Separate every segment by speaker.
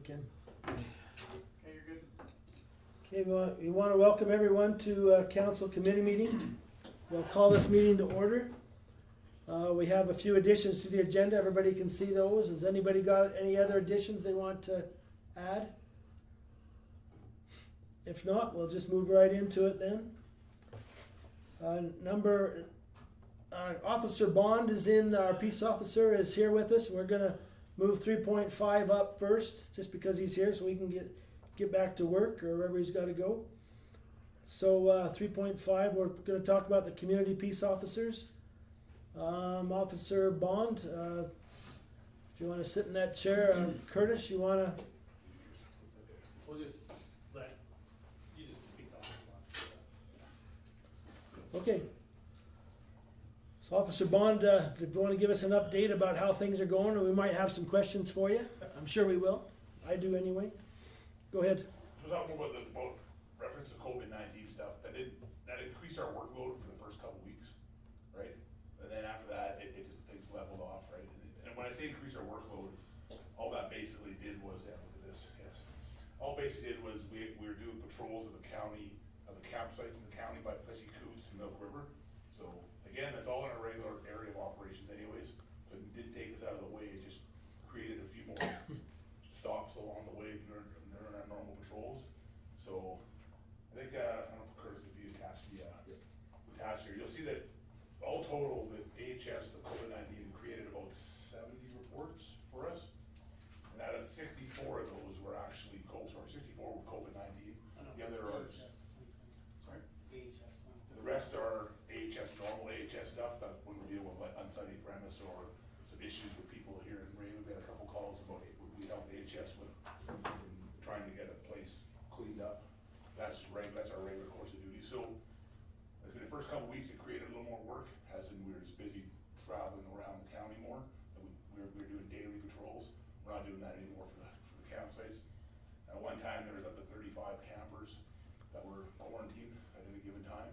Speaker 1: Ken.
Speaker 2: Okay, you're good.
Speaker 1: Okay, we want to welcome everyone to council committee meeting. We'll call this meeting to order. We have a few additions to the agenda. Everybody can see those. Has anybody got any other additions they want to add? If not, we'll just move right into it then. Officer Bond is in, our peace officer is here with us. We're gonna move 3.5 up first, just because he's here, so we can get back to work or wherever he's gotta go. So 3.5, we're gonna talk about the community peace officers. Officer Bond, if you wanna sit in that chair, Curtis, you wanna?
Speaker 2: We'll just let you just speak on this one.
Speaker 1: Okay. So Officer Bond, do you want to give us an update about how things are going, or we might have some questions for you? I'm sure we will. I do anyway. Go ahead.
Speaker 3: So talking about reference to COVID-19 stuff, that increased our workload for the first couple weeks, right? And then after that, it just things leveled off, right? And when I say increase our workload, all that basically did was, yeah, look at this, yes. All basically did was we were doing patrols of the county, of the campsites in the county by Plessis Coots and Milk River. So again, that's all in our regular area of operations anyways, but it didn't take us out of the way. It just created a few more stops along the way during our normal patrols. So I think, I don't know if Curtis, if you attached here, you'll see that all total, the AHS, the COVID-19 created about 70 reports for us. And out of 64 of those were actually, 64 were COVID-19. The other are, sorry? The rest are AHS, normal AHS stuff, that when we're dealing with like unsightly premise or some issues with people here in Raymond. We had a couple calls about it, we helped AHS with trying to get a place cleaned up. That's our regular course of duty. So, I said the first couple weeks it created a little more work, as in we were just busy traveling around the county more. We were doing daily patrols. We're not doing that anymore for the campsites. At one time there was up to 35 campers that were quarantined at any given time.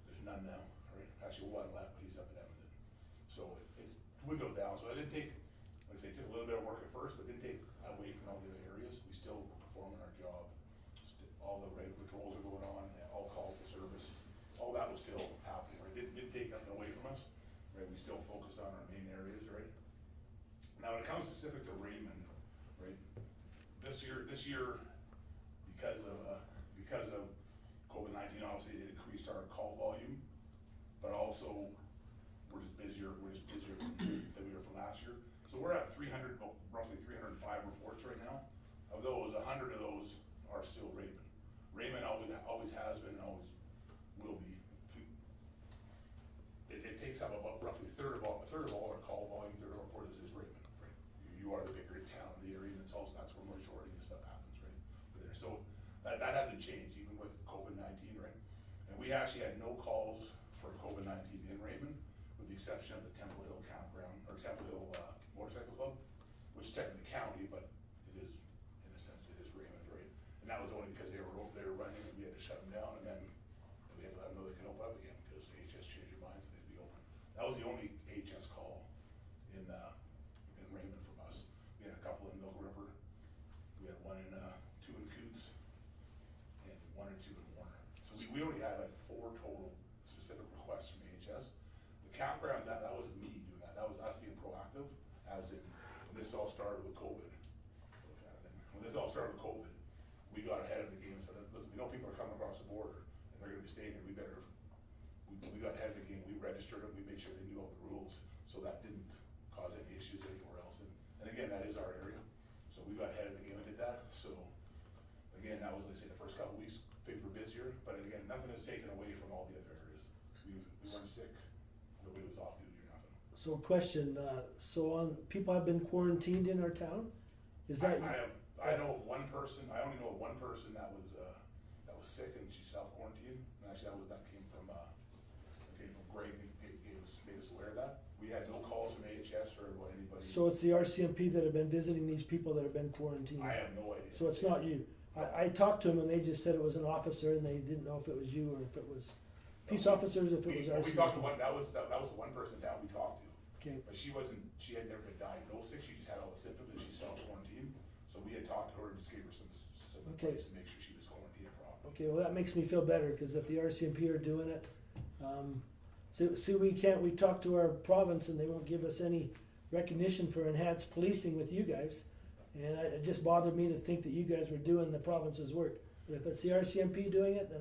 Speaker 3: There's none now, right? Actually one left, but he's up in Edmonton. So it's dwindled down. So it didn't take, like I say, it took a little bit of work at first, but it didn't take away from all the other areas. We still were performing our job. All the regular patrols are going on, all calls for service. All that was still happening, right? It didn't take nothing away from us, right? We still focused on our main areas, right? Now when it comes specific to Raymond, right? This year, because of COVID-19, obviously it increased our call volume, but also we're just busier than we were from last year. So we're at roughly 305 reports right now. Of those, 100 of those are still Raymond. Raymond always has been and always will be. It takes up about roughly a third of all our call volume, third of our reports is Raymond, right? You are the bigger town in the area, and that's where majority of stuff happens, right? There. So that hasn't changed even with COVID-19, right? And we actually had no calls for COVID-19 in Raymond, with the exception of the Temple Hill campground, or Temple Hill motorcycle club, which is technically county, but it is, in a sense, it is Raymond, right? And that was only because they were running and we had to shut them down, and then we had to let them know they can open up again because AHS changed their minds and they'd be open. That was the only AHS call in Raymond from us. We had a couple in Milk River. We had one in two in Coots, and one or two in Warner. So we already had like 4 total specific requests from AHS. The campground, that wasn't me doing that. That was us being proactive, as in when this all started with COVID. We got ahead of the game and said, listen, we know people are coming across the border and they're gonna be staying here, we got ahead of the game, we registered them, we made sure they knew all the rules, so that didn't cause any issues anywhere else. And again, that is our area, so we got ahead of the game and did that. So again, that was, like I say, the first couple weeks, things were busier, but again, nothing is taken away from all the other areas. We weren't sick, nobody was off duty or nothing.
Speaker 1: So question, people have been quarantined in our town? Is that?
Speaker 3: I know one person. I only know one person that was sick and she self-quarantined. And actually, that came from Greg. Made us aware of that. We had no calls from AHS or anybody.
Speaker 1: So it's the RCMP that have been visiting these people that have been quarantined.
Speaker 3: I have no idea.
Speaker 1: So it's not you. I talked to them and they just said it was an officer and they didn't know if it was you or if it was peace officers, if it was RCMP.
Speaker 3: We talked to one. That was the one person down we talked to.
Speaker 1: Okay.
Speaker 3: But she had never been diagnosed sick. She just had all the symptoms and she self-quarantined. So So we had talked to her and just gave her some
Speaker 1: Okay.
Speaker 3: advice to make sure she was quarantined properly.
Speaker 1: Okay, well, that makes me feel better, because if the RCMP are doing it, we talked to our province and they won't give us any recognition for enhanced policing with you guys. And it just bothered me to think that you guys were doing the province's work. But if it's the RCMP doing it, then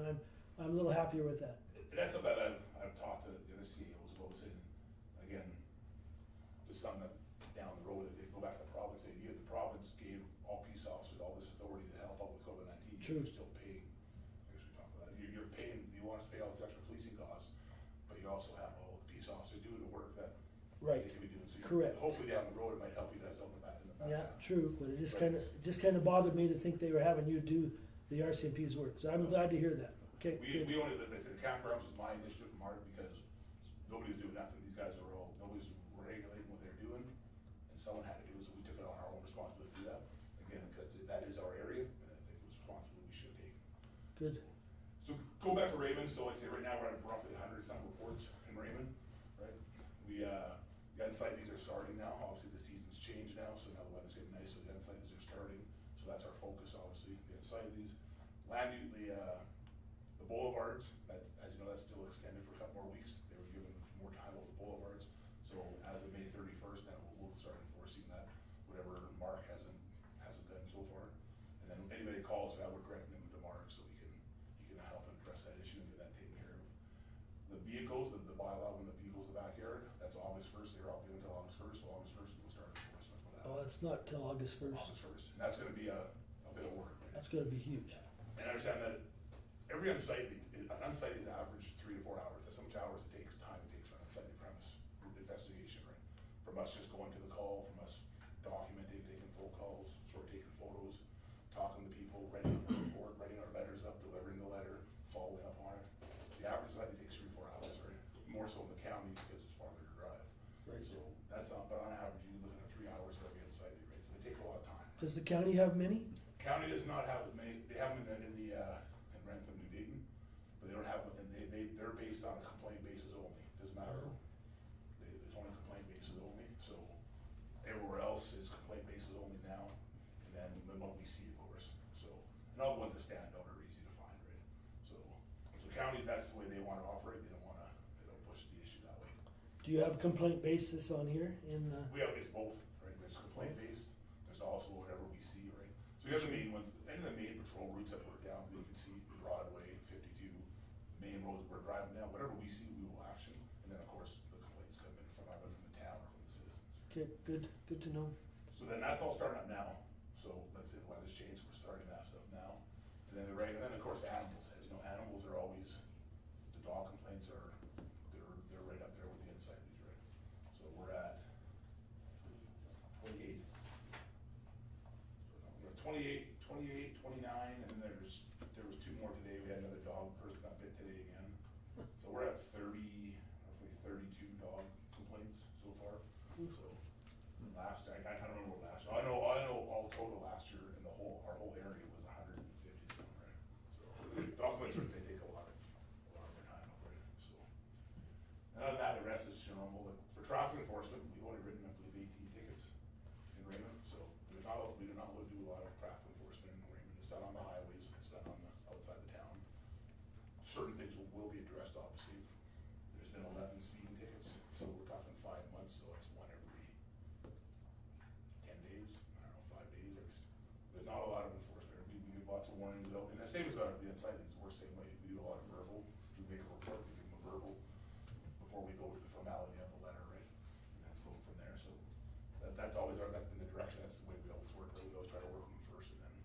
Speaker 1: I'm a little happier with that.
Speaker 3: And that's something that I've talked to the other CEOs about, saying, again, just something that down the road, that they go back to the province, say, the province gave all peace officers all this authority to help out with COVID-19.
Speaker 1: True.
Speaker 3: You're still paying, I guess we talked about that, you're paying, you want us to pay all this extra policing costs, but you also have all the peace officers doing the work that
Speaker 1: Right.
Speaker 3: they could be doing. So
Speaker 1: Correct.
Speaker 3: hopefully down the road, it might help you guys out in the back.
Speaker 1: Yeah, true, but it just
Speaker 3: Right.
Speaker 1: kind of bothered me to think they were having you do the RCMP's work. So I'm glad to hear that. Okay, good.
Speaker 3: We only, I said, the campgrounds was my initiative from Art, because nobody's doing nothing, these guys are all, nobody's regulating what they're doing, and someone had to do it, so we took it on our own responsibility to do that. Again, because that is our area, and I think it was responsibility we should take.
Speaker 1: Good.
Speaker 3: So go back to Raymond, so like I say, right now we're at roughly 100-some reports in Raymond, right? The unsightlies are starting now, obviously the season's changed now, so now the weather's getting nice, so the unsightlies are starting, so that's our focus, obviously, the unsightlies. The boulevards, that's, as you know, that's still extended for a couple more weeks, they were given more time over the boulevards. So as of May 31st, now we'll start enforcing that, whatever Mark hasn't done so far. And then anybody calls for that, we're directing them to Mark, so he can help address that issue and get that taken care of. The vehicles, the bylaw when the vehicles in the backyard, that's August 1st, they're all given until August 1st, so August 1st we'll start enforcement for that.
Speaker 1: Oh, it's not till August 1st.
Speaker 3: August 1st, and that's gonna be a bit of work, right?
Speaker 1: That's gonna be huge.
Speaker 3: And I understand that every unsightly, an unsightly is average 3 to 4 hours, that's how much hours it takes, time it takes for an unsightly premise investigation, right? From us just going to the call, from us documenting, taking phone calls, sort of taking photos, talking to people, writing a report, writing our letters up, delivering the letter, following up on it. The average unsightly takes 3 to 4 hours, right? More so in the county because it's farther to drive.
Speaker 1: Right.
Speaker 3: So that's not, but on average, you're looking at 3 hours for every unsightly, right? So they take a lot of time.
Speaker 1: Does the county have many?
Speaker 3: County does not have as many, they have them in Rentham, New Dayton, but they don't have, and they're based on a complaint basis only, doesn't matter. There's only complaint basis only, so everywhere else is complaint basis only now, and then what we see, of course, so. And all the ones that stand out are easy to find, right? So county, that's the way they wanna operate, they don't push the issue that way.
Speaker 1: Do you have complaint basis on here in,
Speaker 3: It's both, right, there's complaint based, there's also whatever we see, right? So we have the main ones, any of the main patrol routes that we're down, you can see Broadway, 52, main roads we're driving down, whatever we see, we will action. And then, of course, the complaints come in from either from the town or from the citizens.
Speaker 1: okay, good to know.
Speaker 3: So then that's all starting up now. So let's say the weather's changed, we're starting that stuff now. And then and then of course animals, as you know, animals are always, the dog complaints are, they're right up there with the unsightlies, right? So we're at 28. We're at 28, 29, and then there was 2 more today. We had another dog person got bit today again. So we're at 30, roughly 32 dog complaints so far. So last, I don't remember what last year. I know all total last year in our whole area was 150 something, right? So dog complaints they take a lot of their time up, right? So and other than that, the rest is normal. For traffic enforcement, we've only written, I believe, 18 tickets in Raymond. So we do not do a lot of traffic enforcement in Raymond. It's done on the highways, it's done on the outside the town. Certain things will be addressed, obviously. There's been 11 speeding tickets, so we're talking 5 months, so it's one every 10 days, I don't know, 5 days. There's not a lot of enforcement. We give lots of warnings out, and the same as the unsightlies, we're the same way. We do a lot of verbal, we make a report, we give them a verbal before we go to the formality of the letter, right? And then go from there, so that's always that's been the direction, that's the way we always work, right? We always try to work with them first and then,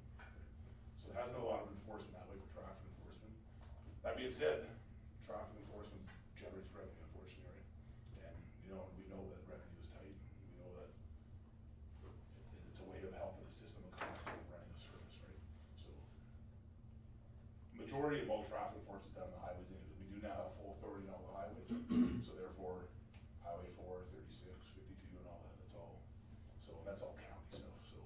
Speaker 3: so it hasn't been a lot of enforcement that way for traffic enforcement. That being said, traffic enforcement generates revenue, unfortunately, right? And, we know that revenue is tight, and we know that it's a way of helping the system of constantly running a service, right? So, majority of all traffic enforcement is done on the highways, and we do now have full authority on all the highways, so therefore, Highway 4, 36, 52, and all that, that's all county stuff, so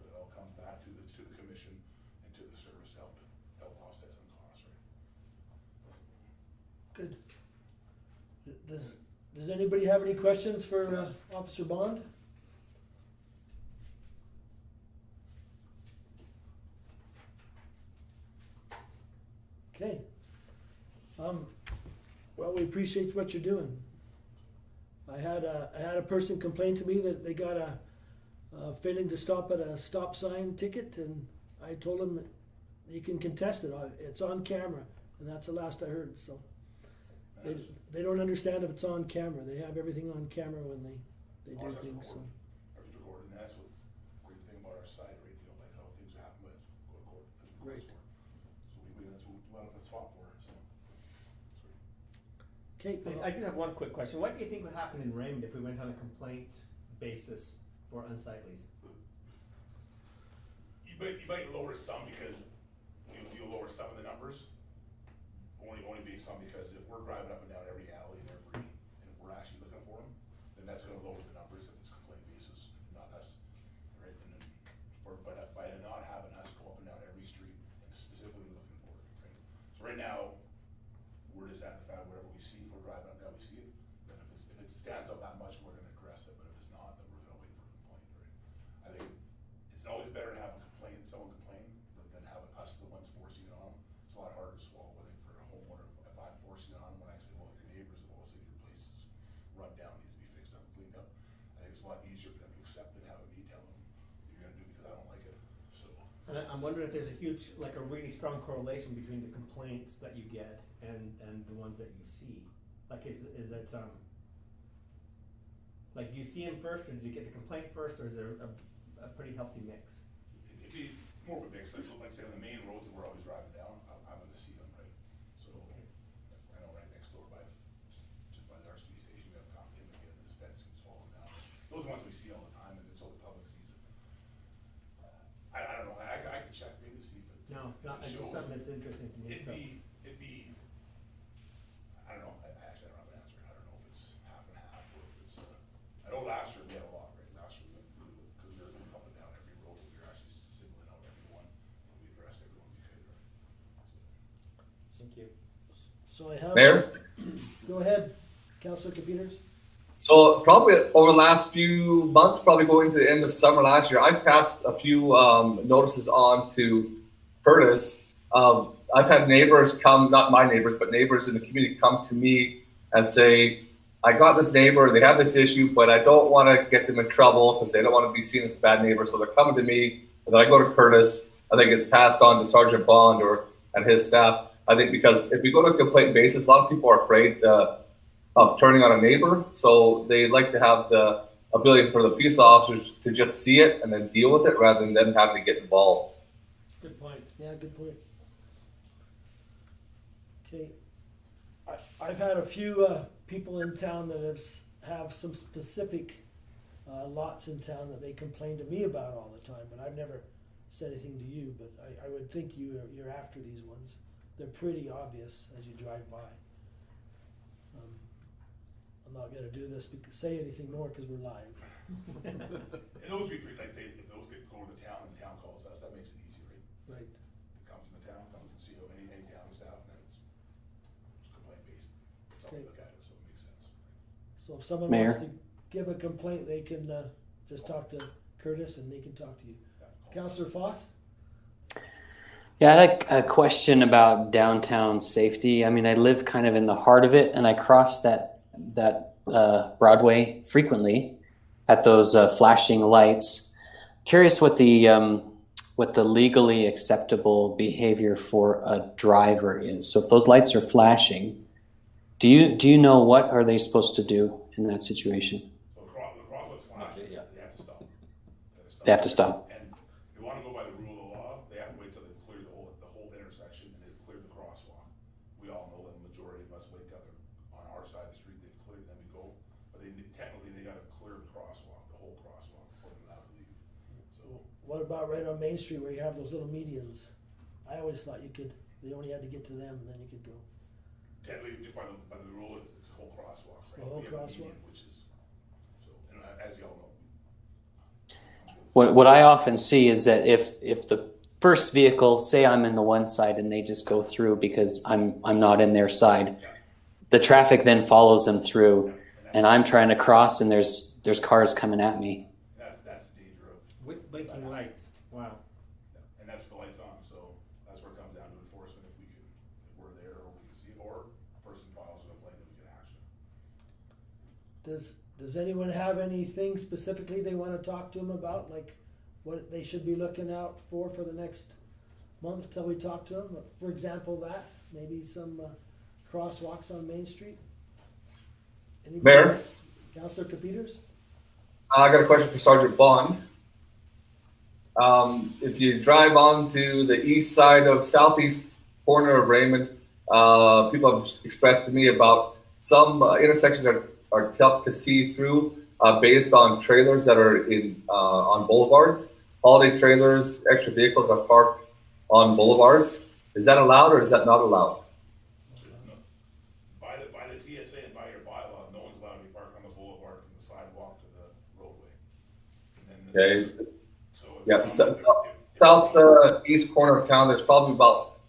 Speaker 3: it all comes back to the commission and to the service to help offset some costs, right?
Speaker 1: Good. Does anybody have any questions for Officer Bond? Well, we appreciate what you're doing. I had a person complain to me that they got a failing to stop at a stop sign ticket, and I told them you can contest it. It's on camera, and that's the last I heard. So they don't understand if it's on camera. They have everything on camera when they do things. So.
Speaker 3: Everything's recorded, and that's what great thing about our site, right? You know, like how things happen, but go to court. That's what
Speaker 1: Right.
Speaker 3: it's for. So that's what a lot of it's fought for. So that's great.
Speaker 1: Okay.
Speaker 4: I do have one quick question. What do you think would happen in Raymond if we went on a complaint basis for unsightlies?
Speaker 3: You might lower some because you'll lower some of the numbers. Only based on because if we're driving up and down every alley and we're actually looking for them, then that's going to lower the numbers if it's complaint basis, not us, right? And then by not having us go up and down every street and specifically looking for it, right? So right now we're just at the fact wherever we see, if we're driving up and down, we see it. Then if it stands out that much, we're going to address it. But if it's not, then we're going to wait for a complaint, right? I think it's always better to have a complaint, someone complain, than having us the ones forcing it on them. It's a lot harder to swallow. I think for a homeowner, if I'm forcing it on them when I say, well, your neighbors have all said your place is run down, needs to be fixed up, cleaned up. I think it's a lot easier for them to accept than having me tell them you're going to do because I don't like it. So
Speaker 4: And I'm wondering if there's a huge, like a really strong correlation between the complaints that you get and the ones that you see. Like, is it like, do you see them first, or do you get the complaint first, or is there a pretty healthy mix?
Speaker 3: it'd be more of a mix. Like say on the main roads that we're always driving down, I'm going to see them, right? So I know right next door just by the RCB station, we have Tom Kim again, his fence keeps falling down. Those are the ones we see all the time, and so the public sees it. I don't know. I can check maybe to see if it.
Speaker 4: No, not
Speaker 3: it
Speaker 4: just
Speaker 3: shows.
Speaker 4: something that's interesting to me.
Speaker 3: It'd
Speaker 4: So.
Speaker 3: be. I don't know. I actually don't have an answer. I don't know if it's half and half or if it's. I know last year we had a lot, right? Last year we went through it because we were going up and down every road. We were actually singling out everyone, and we addressed everyone we could, right?
Speaker 4: Thank you.
Speaker 1: So I have.
Speaker 5: Mayor?
Speaker 1: Go ahead, Councilor Peters.
Speaker 5: So probably over the last few months, probably going to the end of summer last year, I passed a few notices on to Curtis. I've had neighbors come, not my neighbors, but neighbors in the community come to me and say, I got this neighbor, they have this issue, but I don't want to get them in trouble because they don't want to be seen as a bad neighbor. So they're coming to me, and then I go to Curtis. I think it's passed on to Sergeant Bond and his staff. I think because if we go to a complaint basis, a lot of people are afraid of turning on a neighbor. So they like to have the ability for the police officers to just see it and then deal with it rather than them having to get involved.
Speaker 4: Good point.
Speaker 1: Yeah, good point. Okay, I've had a few people in town that have some specific lots in town that they complain to me about all the time, but I've never said anything to you. But I would think you're after these ones. They're pretty obvious as you drive by. I'm not going to do this say anything more because we're live.
Speaker 3: And those would be pretty, like say, if those go to the town and the town calls us, that makes it easy, right?
Speaker 1: Right.
Speaker 3: It comes from the town, comes from CO, any town staff, and then it's complaint based. It's how we
Speaker 1: Okay.
Speaker 3: look at it, so it makes sense.
Speaker 1: So if someone
Speaker 6: Mayor?
Speaker 1: wants to give a complaint, they can just talk to Curtis and they can talk to you. Councillor Foss?
Speaker 6: Yeah, I had a question about downtown safety. I mean, I live kind of in the heart of it, and I cross that Broadway frequently at those flashing lights. Curious what the legally acceptable behavior for a driver is. So if those lights are flashing, do you know what are they supposed to do in that situation?
Speaker 3: So the crosswalk's flashing,
Speaker 4: Yeah.
Speaker 3: they have to stop.
Speaker 6: They have to stop.
Speaker 3: And if you wanna go by the rule of the law, they have to wait till they've cleared the whole intersection and they've cleared the crosswalk. We all know that the majority of us wait till they're on our side of the street, they've cleared, then we go. But technically, they gotta clear the crosswalk, the whole crosswalk before they're allowed to leave. So,
Speaker 1: What about right on Main Street where you have those little medians? I always thought they only had to get to them and then you could go.
Speaker 3: technically, just by the rule, it's the whole crosswalk, right?
Speaker 1: The whole
Speaker 3: We have a
Speaker 1: crosswalk?
Speaker 3: median, which is, so, and as y'all know.
Speaker 6: What I often see is that if the first vehicle, say I'm in the one side and they just go through because I'm not in their side, the traffic then follows them through, and I'm trying to cross and there's cars coming at me.
Speaker 3: That's the danger of.
Speaker 4: With blinking lights. Wow.
Speaker 3: And that's what the light's on, so that's where it comes down to enforcement, if we're there, or we can see it, or a person files a complaint,
Speaker 1: Does anyone have anything specifically they want to talk to him about, like what they should be looking out for the next month till we talk to them? For example, that maybe some crosswalks on Main Street. Anybody
Speaker 5: Mayor?
Speaker 1: else? Councillor Capeters?
Speaker 5: I got a question for Sergeant Bond. If you drive on to the east side of southeast corner of Raymond, people have expressed to me about some intersections that are tough to see through based on trailers that are in on boulevards. Holiday trailers, extra vehicles are parked on boulevards. Is that allowed or is that not allowed?
Speaker 3: No. By the TSA and by your bylaw, no one's allowed to be parked on the boulevard from the sidewalk to the roadway. And then,
Speaker 5: Okay.
Speaker 3: so
Speaker 5: Yeah.
Speaker 3: if
Speaker 5: Southeast corner of town, there's probably about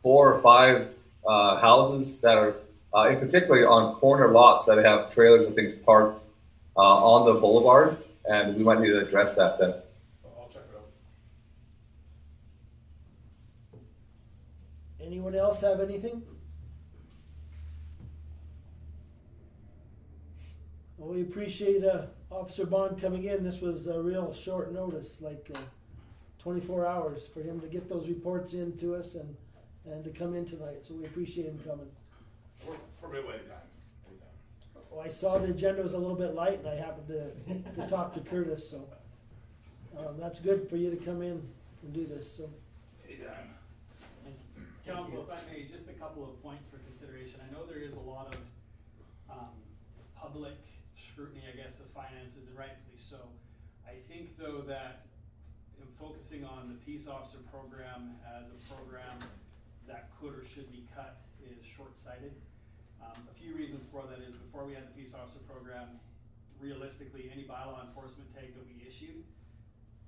Speaker 5: 4 or 5 houses that are, in particular, on corner lots that have trailers and things parked on the boulevard, and we might need to address that then.
Speaker 3: I'll check it out.
Speaker 1: Anyone else have anything? Well, we appreciate Officer Bond coming in. This was a real short notice, like 24 hours for him to get those reports in to us and to come in tonight. So we appreciate him coming.
Speaker 3: For midway anytime.
Speaker 1: Oh, I saw the agenda was a little bit light, and I happened to talk to Curtis. So that's good for you to come in and do this. So.
Speaker 3: Anytime.
Speaker 2: Council, if I may, just a couple of points for consideration. I know there is a lot of public scrutiny, I guess, of finances, and rightfully so. I think, though, that in focusing on the peace officer program as a program that could or should be cut is short-sighted. A few reasons for that is before we had the peace officer program, realistically, any bylaw enforcement tag that we issued,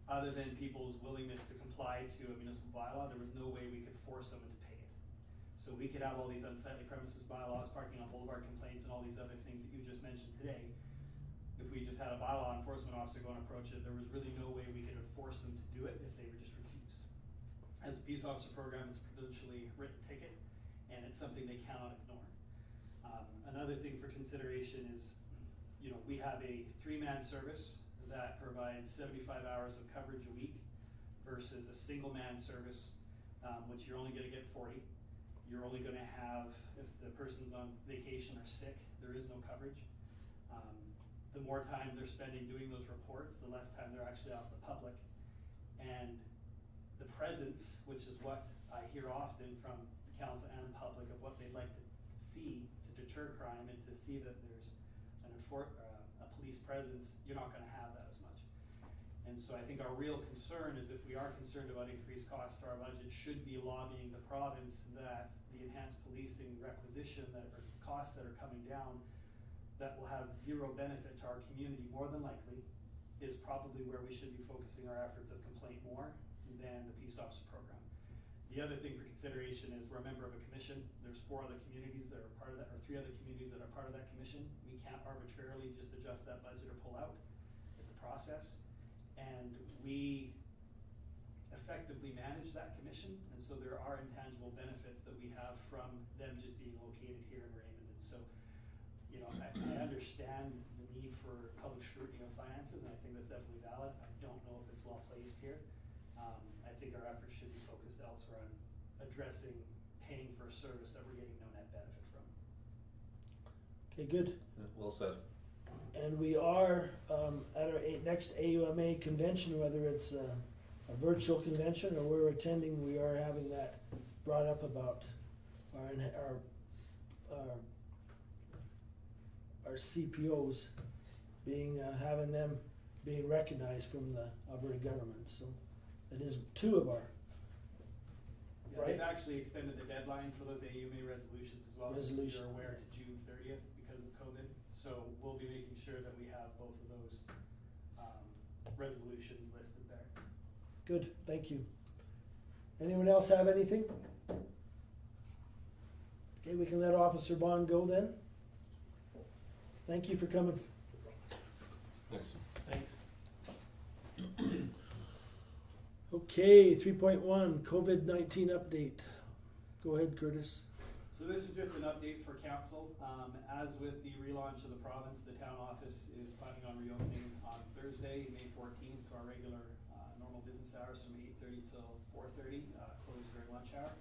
Speaker 2: other than people's willingness to comply to a municipal bylaw, there was no way we could force someone to pay it. So we could have all these unsightly premises bylaws, parking on boulevard complaints, and all these other things that you just mentioned today. If we just had a bylaw enforcement officer go and approach it, there was really no way we could force them to do it if they were just refused. As a peace officer program, it's a provincially written ticket, and it's something they cannot ignore. Another thing for consideration is, we have a 3-man service that provides 75 hours of coverage a week versus a single-man service, which you're only going to get 40. You're only going to have, if the person's on vacation or sick, there is no coverage. The more time they're spending doing those reports, the less time they're actually out in the public. And the presence, which is what I hear often from the council and public of what they'd like to see to deter crime and to see that there's a police presence, you're not going to have that as much. And so I think our real concern is if we are concerned about increased costs to our budget, should be lobbying the province that the enhanced policing requisition that are costs that are coming down that will have zero benefit to our community, more than likely, is probably where we should be focusing our efforts of complaint more than the peace officer program. The other thing for consideration is we're a member of a commission. There's 4 other communities that are part of that, or 3 other communities that are part of that commission. We can't arbitrarily just adjust that budget or pull out. It's a process. And we effectively manage that commission, and so there are intangible benefits that we have from them just being located here in Raymond. And so, I understand the need for public scrutiny of finances, and I think that's definitely valid. I don't know if it's well placed here. I think our efforts should be focused elsewhere on addressing paying for a service that we're getting no net benefit from.
Speaker 1: Okay, good.
Speaker 7: Well said.
Speaker 1: And we are at our next AUMA convention, whether it's a virtual convention or we're attending, we are having that brought up about our CPOs being having them being recognized from the Alberta government. So it is 2 of our.
Speaker 2: Yeah,
Speaker 1: Right.
Speaker 2: they've actually extended the deadline for those AUMA resolutions as well, as you're aware, to June 30th because of COVID. So we'll be making sure that we have both of those resolutions listed there.
Speaker 1: Good, thank you. Anyone else have anything? Okay, we can let Officer Bond go then. Thank you for coming.
Speaker 7: Thanks.
Speaker 2: Thanks.
Speaker 1: Okay, 3.1, COVID-19 update. Go ahead, Curtis.
Speaker 2: So this is just an update for council. As with the relaunch of the province, the town office is planning on reopening on Thursday, May 14th, to our regular normal business hours from 8:30 till 4:30, closed during lunch hour.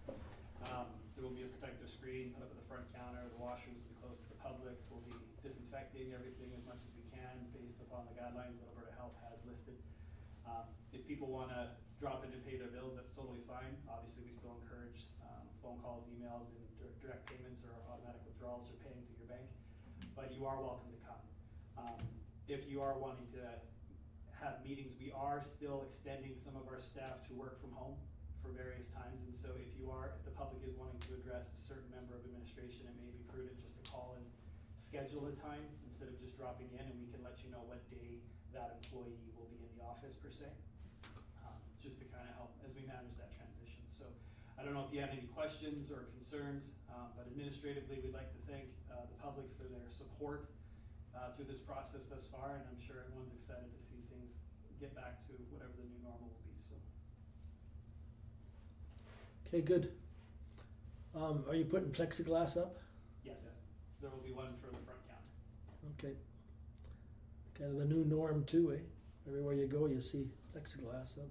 Speaker 2: There will be a protective screen put up at the front counter. The washrooms will be closed to the public. We'll be disinfecting everything as much as we can based upon the guidelines that Alberta Health has listed. If people want to drop in and pay their bills, that's totally fine. Obviously, we still encourage phone calls, emails, and direct payments or automatic withdrawals or paying through your bank, but you are welcome to come. If you are wanting to have meetings, we are still extending some of our staff to work from home for various times, and so if the public is wanting to address a certain member of administration, it may be prudent just to call and schedule a time instead of just dropping in, and we can let you know what day that employee will be in the office per se, just to kind of help as we manage that transition. So I don't know if you had any questions or concerns, but administratively, we'd like to thank the public for their support through this process thus far, and I'm sure everyone's excited to see things get back to whatever the new normal will be. So.
Speaker 1: Okay, good. Are you putting plexiglass up?
Speaker 2: Yes, there will be one for the front counter.
Speaker 1: Okay. Kind of the new norm too, eh? Everywhere you go, you see plexiglass up.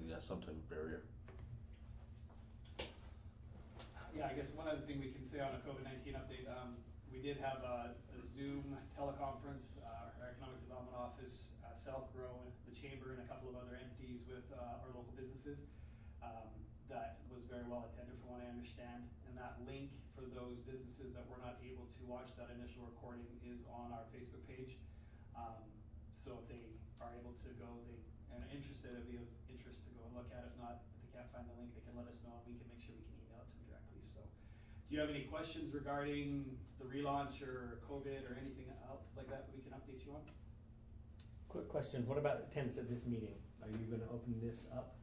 Speaker 7: Yeah, some type of barrier.
Speaker 2: Yeah, I guess one other thing we can say on a COVID-19 update, we did have a Zoom teleconference, our Economic Development Office, South Grow, the Chamber, and a couple of other entities with our local businesses. That was very well attended from what I understand, and that link for those businesses that were not able to watch that initial recording is on our Facebook page. So if they are able to go, and are interested, it'd be of interest to go and look at. If not, if they can't find the link, they can let us know, and we can make sure we can email it to them directly. So, do you have any questions regarding the relaunch or COVID or anything else like that we can update you on?
Speaker 4: Quick question, what about attendance at this meeting? Are you gonna open this up?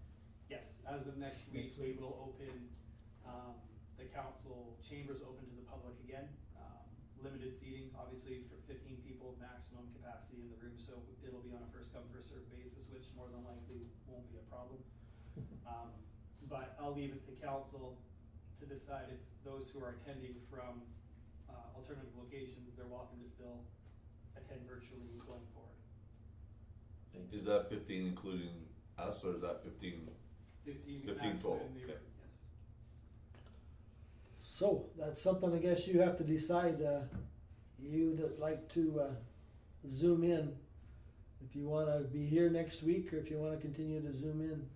Speaker 2: Yes, as of next week, we will open, the council chambers open to the public again. Limited seating, obviously for 15 people maximum capacity in the room, so it'll be on a first come, first served basis, which more than likely won't be a problem. But I'll leave it to council to decide if those who are attending from alternative locations, they're welcome to still attend virtually going forward.
Speaker 4: Thanks.
Speaker 7: Is that 15 including us, or is that 15?
Speaker 2: 15
Speaker 7: 15
Speaker 2: maximum
Speaker 7: total,
Speaker 2: in the
Speaker 7: okay.
Speaker 2: room, yes.
Speaker 1: So that's something I guess you have to decide, you that like to Zoom in, if you want to be here next week or if you want to continue to Zoom in.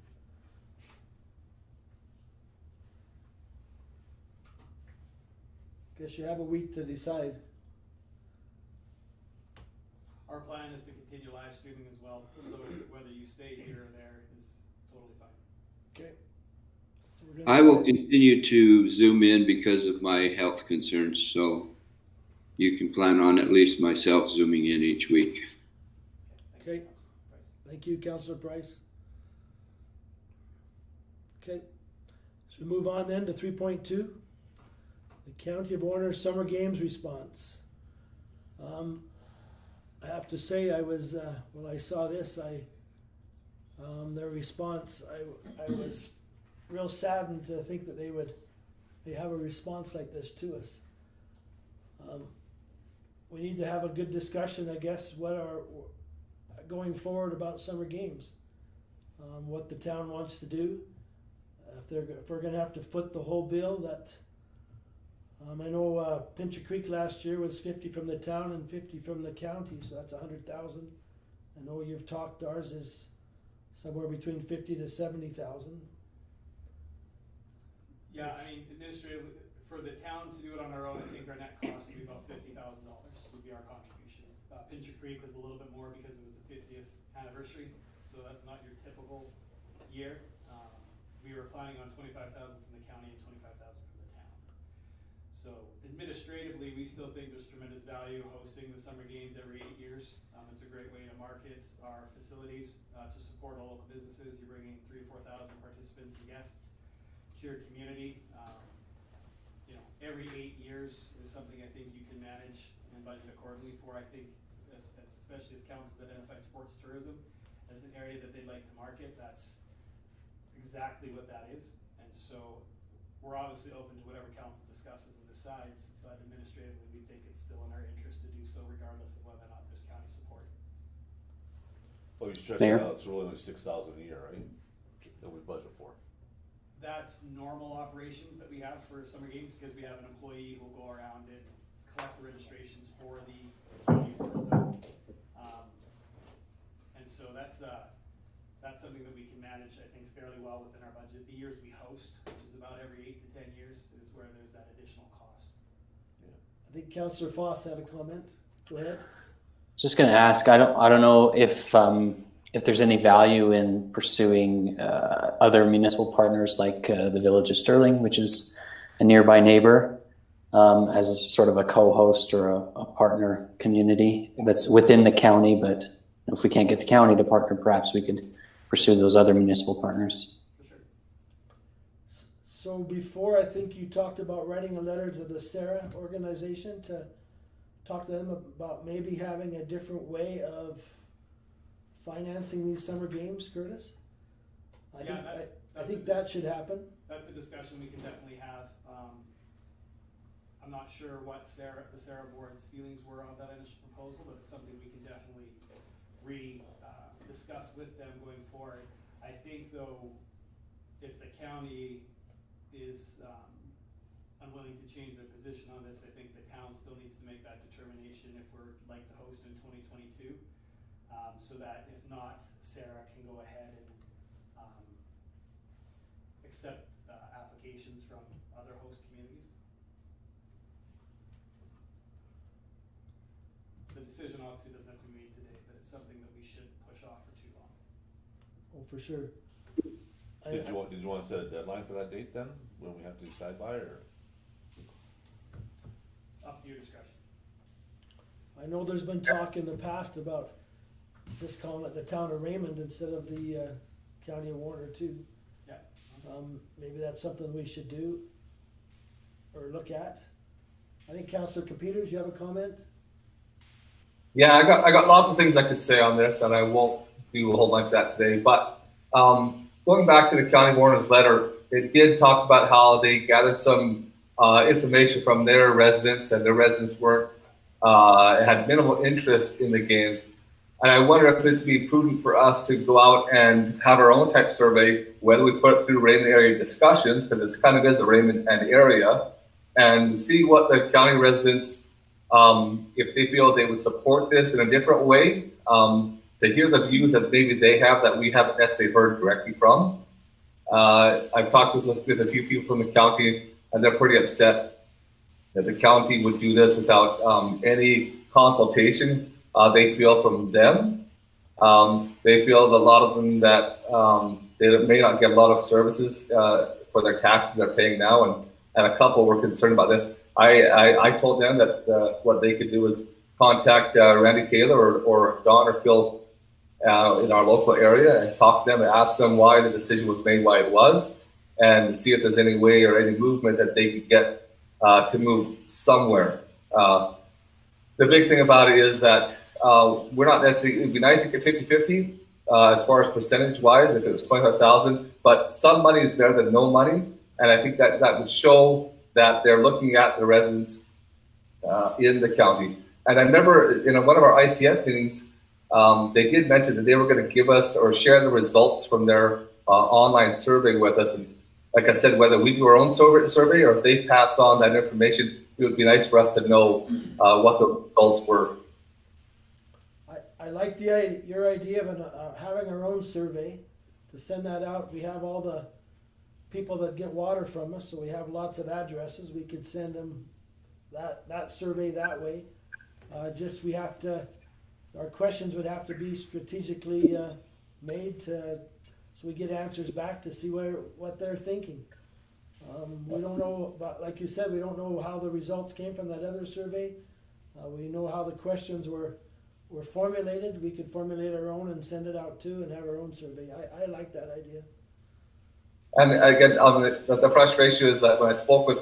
Speaker 1: Guess you have a week to decide.
Speaker 2: Our plan is to continue live streaming as well, so whether you stay here or there is totally fine.
Speaker 1: Okay. So we're
Speaker 8: I will continue to Zoom in because of my health concerns, so you can plan on at least myself Zooming in each week.
Speaker 1: Okay. Thank you, Councillor Price. Okay, so we move on then to 3.2, the County of Warner Summer Games response. I have to say, I was when I saw this, their response, I was real saddened to think that they have a response like this to us. We need to have a good discussion, I guess, what are going forward about summer games, what the town wants to do. If we're going to have to foot the whole bill, that I know Pincher Creek last year was 50 from the town and 50 from the county, so that's 100,000. I know you've talked, ours is somewhere between 50 to 70,000.
Speaker 2: Yeah, I mean, administratively, for the town to do it on our own, I think our net cost would be about $50,000 would be our contribution. Pincher Creek was a little bit more because it was the 50th anniversary, so that's not your typical year. We were planning on $25,000 from the county and $25,000 from the town. So administratively, we still think there's tremendous value hosting the summer games every 8 years. It's a great way to market our facilities, to support all local businesses. You're bringing 3,000 to 4,000 participants and guests to your community. Every 8 years is something I think you can manage and budget accordingly for. I think, especially as council's identified sports tourism as an area that they'd like to market, that's exactly what that is. And so we're obviously open to whatever council discusses and decides, but administratively, we think it's still in our interest to do so regardless of whether or not there's county support.
Speaker 7: Well, you stretch
Speaker 6: Mayor?
Speaker 7: it out, it's really only 6,000 a year, right? That we budget for.
Speaker 2: That's normal operations that we have for summer games, because we have an employee who'll go around and collect the registrations for the county boards. And so that's something that we can manage, I think, fairly well within our budget. The years we host, which is about every 8 to 10 years, is where there's that additional cost.
Speaker 1: I think Councillor Foss had a comment. Go ahead.
Speaker 6: Just going to ask. I don't know if there's any value in pursuing other municipal partners like the Village of Sterling, which is a nearby neighbor, as a sort of a co-host or a partner community that's within the county. But if we can't get the county to partner, perhaps we could pursue those other municipal partners.
Speaker 2: For sure.
Speaker 1: So before, I think you talked about writing a letter to the Sarah organization to talk to them about maybe having a different way of financing these summer games, Curtis? I think that should happen.
Speaker 2: That's a discussion we can definitely have. I'm not sure what the Sarah board's feelings were on that initial proposal, but it's something we can definitely discuss with them going forward. I think though, if the county is unwilling to change their position on this, I think the town still needs to make that determination if we're like to host in 2022, so that if not, Sarah can go ahead and accept applications from other host communities. The decision obviously doesn't have to be made today, but it's something that we should push off for too long.
Speaker 1: Oh, for sure.
Speaker 7: Did you want to set a deadline for that date then, when we have to decide by, or?
Speaker 2: It's up to your discretion.
Speaker 1: I know there's been talk in the past about just calling it the town of Raymond instead of the county of Warner too.
Speaker 2: Yeah.
Speaker 1: Maybe that's something we should do or look at. I think Councillor Capeters, you have a comment?
Speaker 5: Yeah, I got lots of things I could say on this, and I won't do a whole bunch of that today. But going back to the county warden's letter, it did talk about how they gathered some information from their residents, and their residents had minimal interest in the games. And I wonder if it'd be prudent for us to go out and have our own type survey, whether we put it through Raymond area discussions, because it's kind of is a Raymond and area, and see what the county residents, if they feel they would support this in a different way, to hear the views that maybe they have that we haven't necessarily heard directly from. I've talked with a few people from the county, and they're pretty upset that the county would do this without any consultation. They feel from them. They feel that a lot of them that they may not get a lot of services for their taxes they're paying now, and a couple were concerned about this. I told them that what they could do is contact Randy Taylor or Don or Phil in our local area and talk to them and ask them why the decision was made, why it was, and see if there's any way or any movement that they could get to move somewhere. The big thing about it is that we're not necessarily, it'd be nice to get 50-50 as far as percentage-wise if it was 25,000, but some money is better than no money, and I think that would show that they're looking at the residents in the county. And I remember in one of our ICF meetings, they did mention that they were going to give us or share the results from their online survey with us. And like I said, whether we do our own survey or if they pass on that information, it would be nice for us to know what the results were.
Speaker 1: I like your idea of having our own survey, to send that out. We have all the people that get water from us, so we have lots of addresses. We could send them that survey that way. Just we have to, our questions would have to be strategically made so we get answers back to see what they're thinking. We don't know about, like you said, we don't know how the results came from that other survey. We know how the questions were formulated. We could formulate our own and send it out too and have our own survey. I like that idea.
Speaker 5: And again, the frustration is that when I spoke with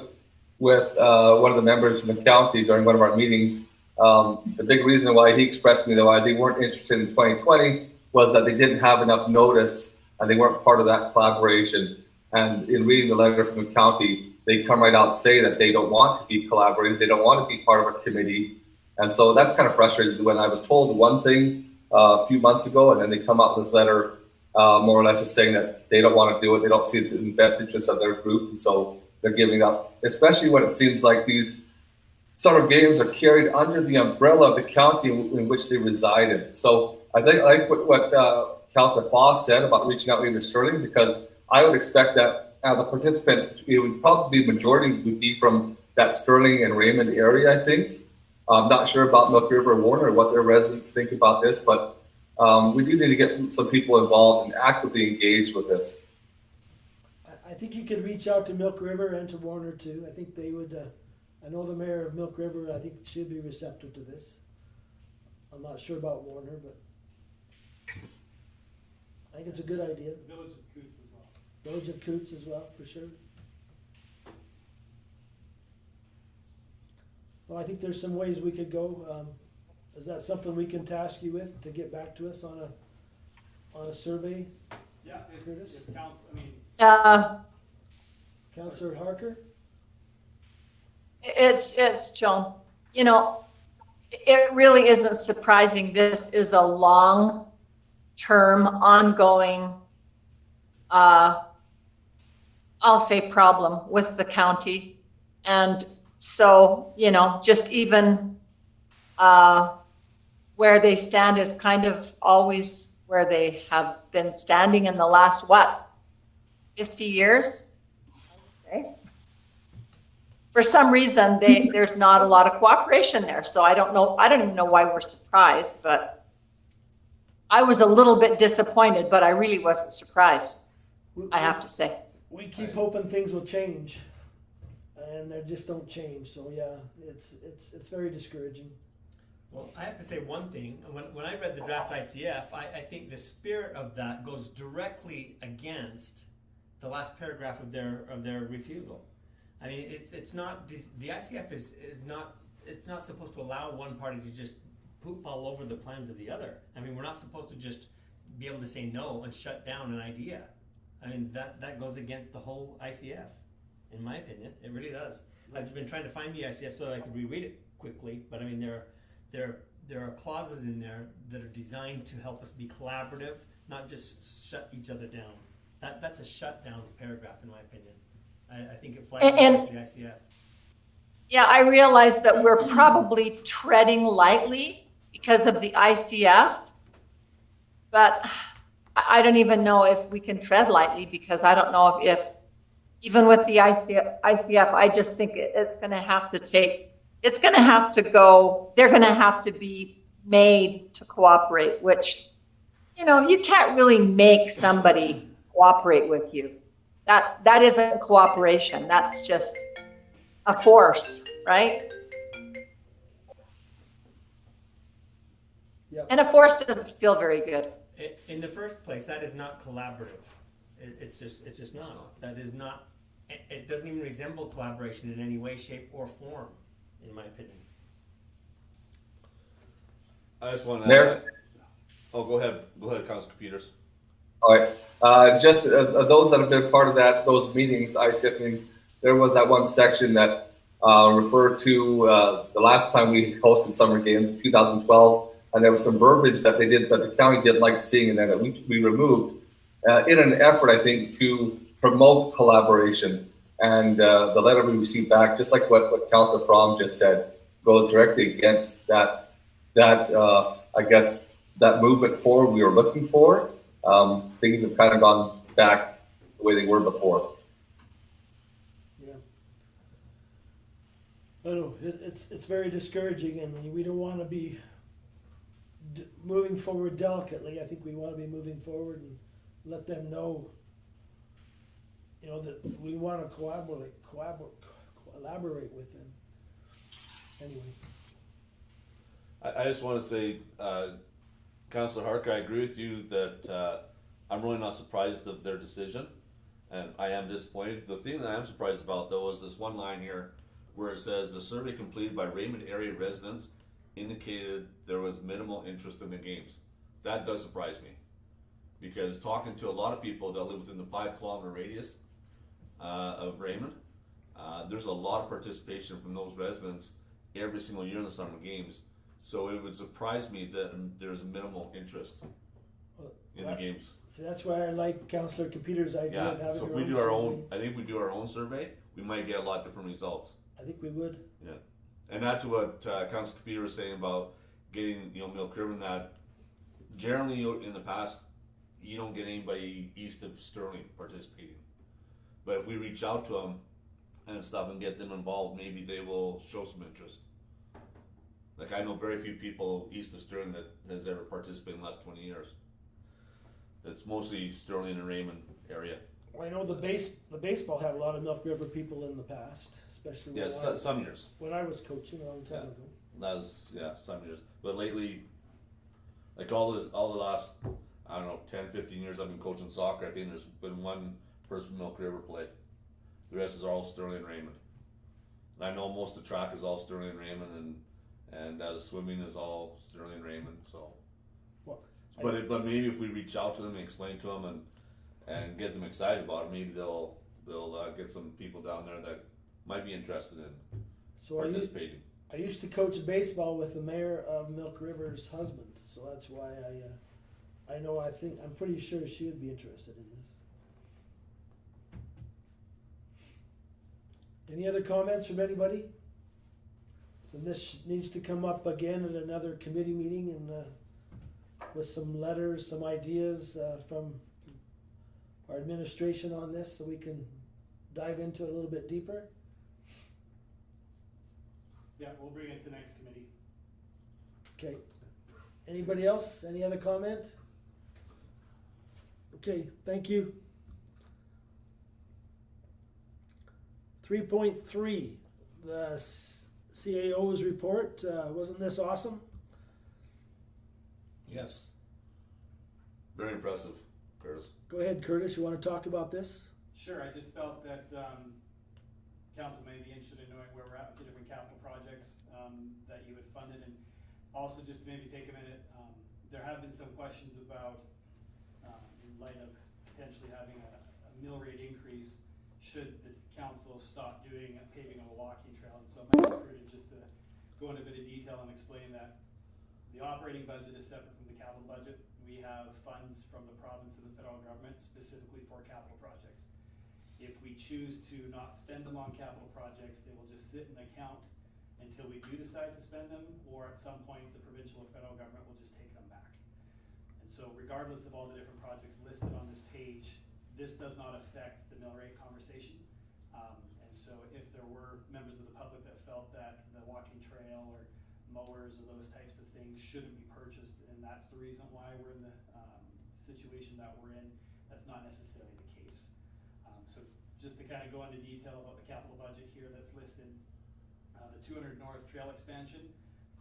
Speaker 5: one of the members from the county during one of our meetings, the big reason why he expressed to me that why they weren't interested in 2020 was that they didn't have enough notice and they weren't part of that collaboration. And in reading the letter from the county, they come right out and say that they don't want to be collaborating, they don't want to be part of a committee. And so that's kind of frustrating when I was told one thing a few months ago, and then they come out with this letter more or less just saying that they don't want to do it, they don't see it's in the best interest of their group, and so they're giving up, especially when it seems like these summer games are carried under the umbrella of the county in which they reside in. So I think I like what Councillor Foss said about reaching out to Sterling, because I would expect that the participants, it would probably majority would be from that Sterling and Raymond area, I think. I'm not sure about Milk River or Warner, what their residents think about this, but we do need to get some people involved and actively engaged with this.
Speaker 1: I think you could reach out to Milk River and to Warner too. I think they would. I know the mayor of Milk River, I think, should be receptive to this. I'm not sure about Warner, but I think it's a good idea.
Speaker 2: Village of Coots as well.
Speaker 1: Village of Coots as well, for sure. Well, I think there's some ways we could go. Is that something we can task you with, to get back to us on a survey?
Speaker 2: Yeah,
Speaker 1: Curtis?
Speaker 2: if council, I mean,
Speaker 1: Councillor Harker?
Speaker 9: It's Joan. You know, it really isn't surprising. This is a long-term, ongoing, I'll say problem with the county. And so, you know, just even where they stand is kind of always where they have been standing in the last, 50 years? Okay. For some reason, there's not a lot of cooperation there. So I don't know. I don't even know why we're surprised, but I was a little bit disappointed, but I really wasn't surprised, I have to say.
Speaker 1: We keep hoping things will change, and they just don't change. So yeah, it's very discouraging.
Speaker 4: Well, I have to say one thing. When I read the draft ICF, I think the spirit of that goes directly against the last paragraph of their refusal. I mean, it's not, the ICF is not, it's not supposed to allow one party to just poop all over the plans of the other. I mean, we're not supposed to just be able to say no and shut down an idea. I mean, that goes against the whole ICF, in my opinion. It really does. I've been trying to find the ICF so that I could reread it quickly, but I mean, there are clauses in there that are designed to help us be collaborative, not just shut each other down. That's a shutdown paragraph, in my opinion. I think it flies against the ICF.
Speaker 9: Yeah, I realize that we're probably treading lightly because of the ICF, but I don't even know if we can tread lightly, because I don't know if even with the ICF, I just think it's going to have to it's going to have to go, they're going to have to be made to cooperate, which, you know, you can't really make somebody cooperate with you. That isn't cooperation. That's just a force, right?
Speaker 1: Yep.
Speaker 9: And a force doesn't feel very good.
Speaker 4: In the first place, that is not collaborative. It's just not. That is not. It doesn't even resemble collaboration in any way, shape, or form, in my opinion.
Speaker 7: I just want to.
Speaker 5: Mayor?
Speaker 7: Oh, go ahead, Councilor Peters.
Speaker 5: All right. Just those that have been part of those meetings, ICF meetings, there was that one section that referred to the last time we hosted summer games in 2012, and there was some verbiage that they did that the county didn't like seeing, and that we removed in an effort, I think, to promote collaboration. And the letter we received back, just like what Councillor Fromm just said, goes directly against that I guess that movement forward we were looking for. Things have kind of gone back the way they were before.
Speaker 1: Yeah. I know it's very discouraging, and we don't want to be moving forward delicately. I think we want to be moving forward and let them know, you know, that we want to collaborate with them. Anyway.
Speaker 7: I just want to say, Councillor Harker, I agree with you that I'm really not surprised of their decision, and I am disappointed. The thing that I am surprised about, though, is this one line here where it says the survey completed by Raymond area residents indicated there was minimal interest in the games. That does surprise me, because talking to a lot of people that live within the 5 kilometer radius of Raymond, there's a lot of participation from those residents every single year in the summer games. So it would surprise me that there's minimal interest in the games.
Speaker 1: So that's why I like Councillor Computer's idea of
Speaker 7: Yeah,
Speaker 1: having
Speaker 7: so if
Speaker 1: your
Speaker 7: we
Speaker 1: own
Speaker 7: do our
Speaker 1: survey.
Speaker 7: own, I think if we do our own survey, we might get a lot different results.
Speaker 1: I think we would.
Speaker 7: Yeah, and that to what Councilor Computer was saying about getting, Milk River, and that generally in the past, you don't get anybody east of Sterling participating. But if we reach out to them and stuff and get them involved, maybe they will show some interest. Like, I know very few people east of Sterling that has ever participated in the last 20 years. It's mostly Sterling and Raymond area.
Speaker 1: Well, I know the baseball had a lot of Milk River people in the past, especially when,
Speaker 7: Yeah, some years.
Speaker 1: when I was coaching a long time
Speaker 7: Yeah.
Speaker 1: ago.
Speaker 7: That was, some years. But lately, like all the last, I don't know, 10, 15 years I've been coaching soccer, I think there's been one person from Milk River play. The rest is all Sterling and Raymond. And I know most of the track is all Sterling and Raymond, and the swimming is all Sterling and Raymond, so.
Speaker 1: Well,
Speaker 7: But maybe if we reach out to them and explain to them and get them excited about it, maybe they'll get some people down there that might be interested in
Speaker 1: so
Speaker 7: participating.
Speaker 1: I used to coach baseball with the mayor of Milk River's husband, so that's why I'm pretty sure she would be interested in this. Any other comments from anybody? Then this needs to come up again at another committee meeting and with some letters, some ideas from our administration on this, so we can dive into it a little bit deeper.
Speaker 2: Yeah, we'll bring it to next committee.
Speaker 1: Okay. Anybody else? Any other comment? Okay, thank you. 3.3, the CAO's report. Wasn't this awesome?
Speaker 7: Yes. Very impressive, Curtis.
Speaker 1: Go ahead, Curtis. You want to talk about this?
Speaker 2: Sure, I just felt that council may be interested in knowing where we're at with the different capital projects that you had funded, and also just to maybe take a minute, there have been some questions about, in light of potentially having a mill rate increase, should the council stop doing paving of a walking trail, and so I might ask Curtis just to go into a bit of detail and explain that the operating budget is separate from the capital budget. We have funds from the province and the federal government specifically for capital projects. If we choose to not spend them on capital projects, they will just sit in an account until we do decide to spend them, or at some point the provincial or federal government will just take them back. And so regardless of all the different projects listed on this page, this does not affect the mill rate conversation. And so if there were members of the public that felt that the walking trail or mowers or those types of things shouldn't be purchased, and that's the reason why we're in the situation that we're in, that's not necessarily the case. So just to kind of go into detail about the capital budget here that's listed, the 200 North Trail expansion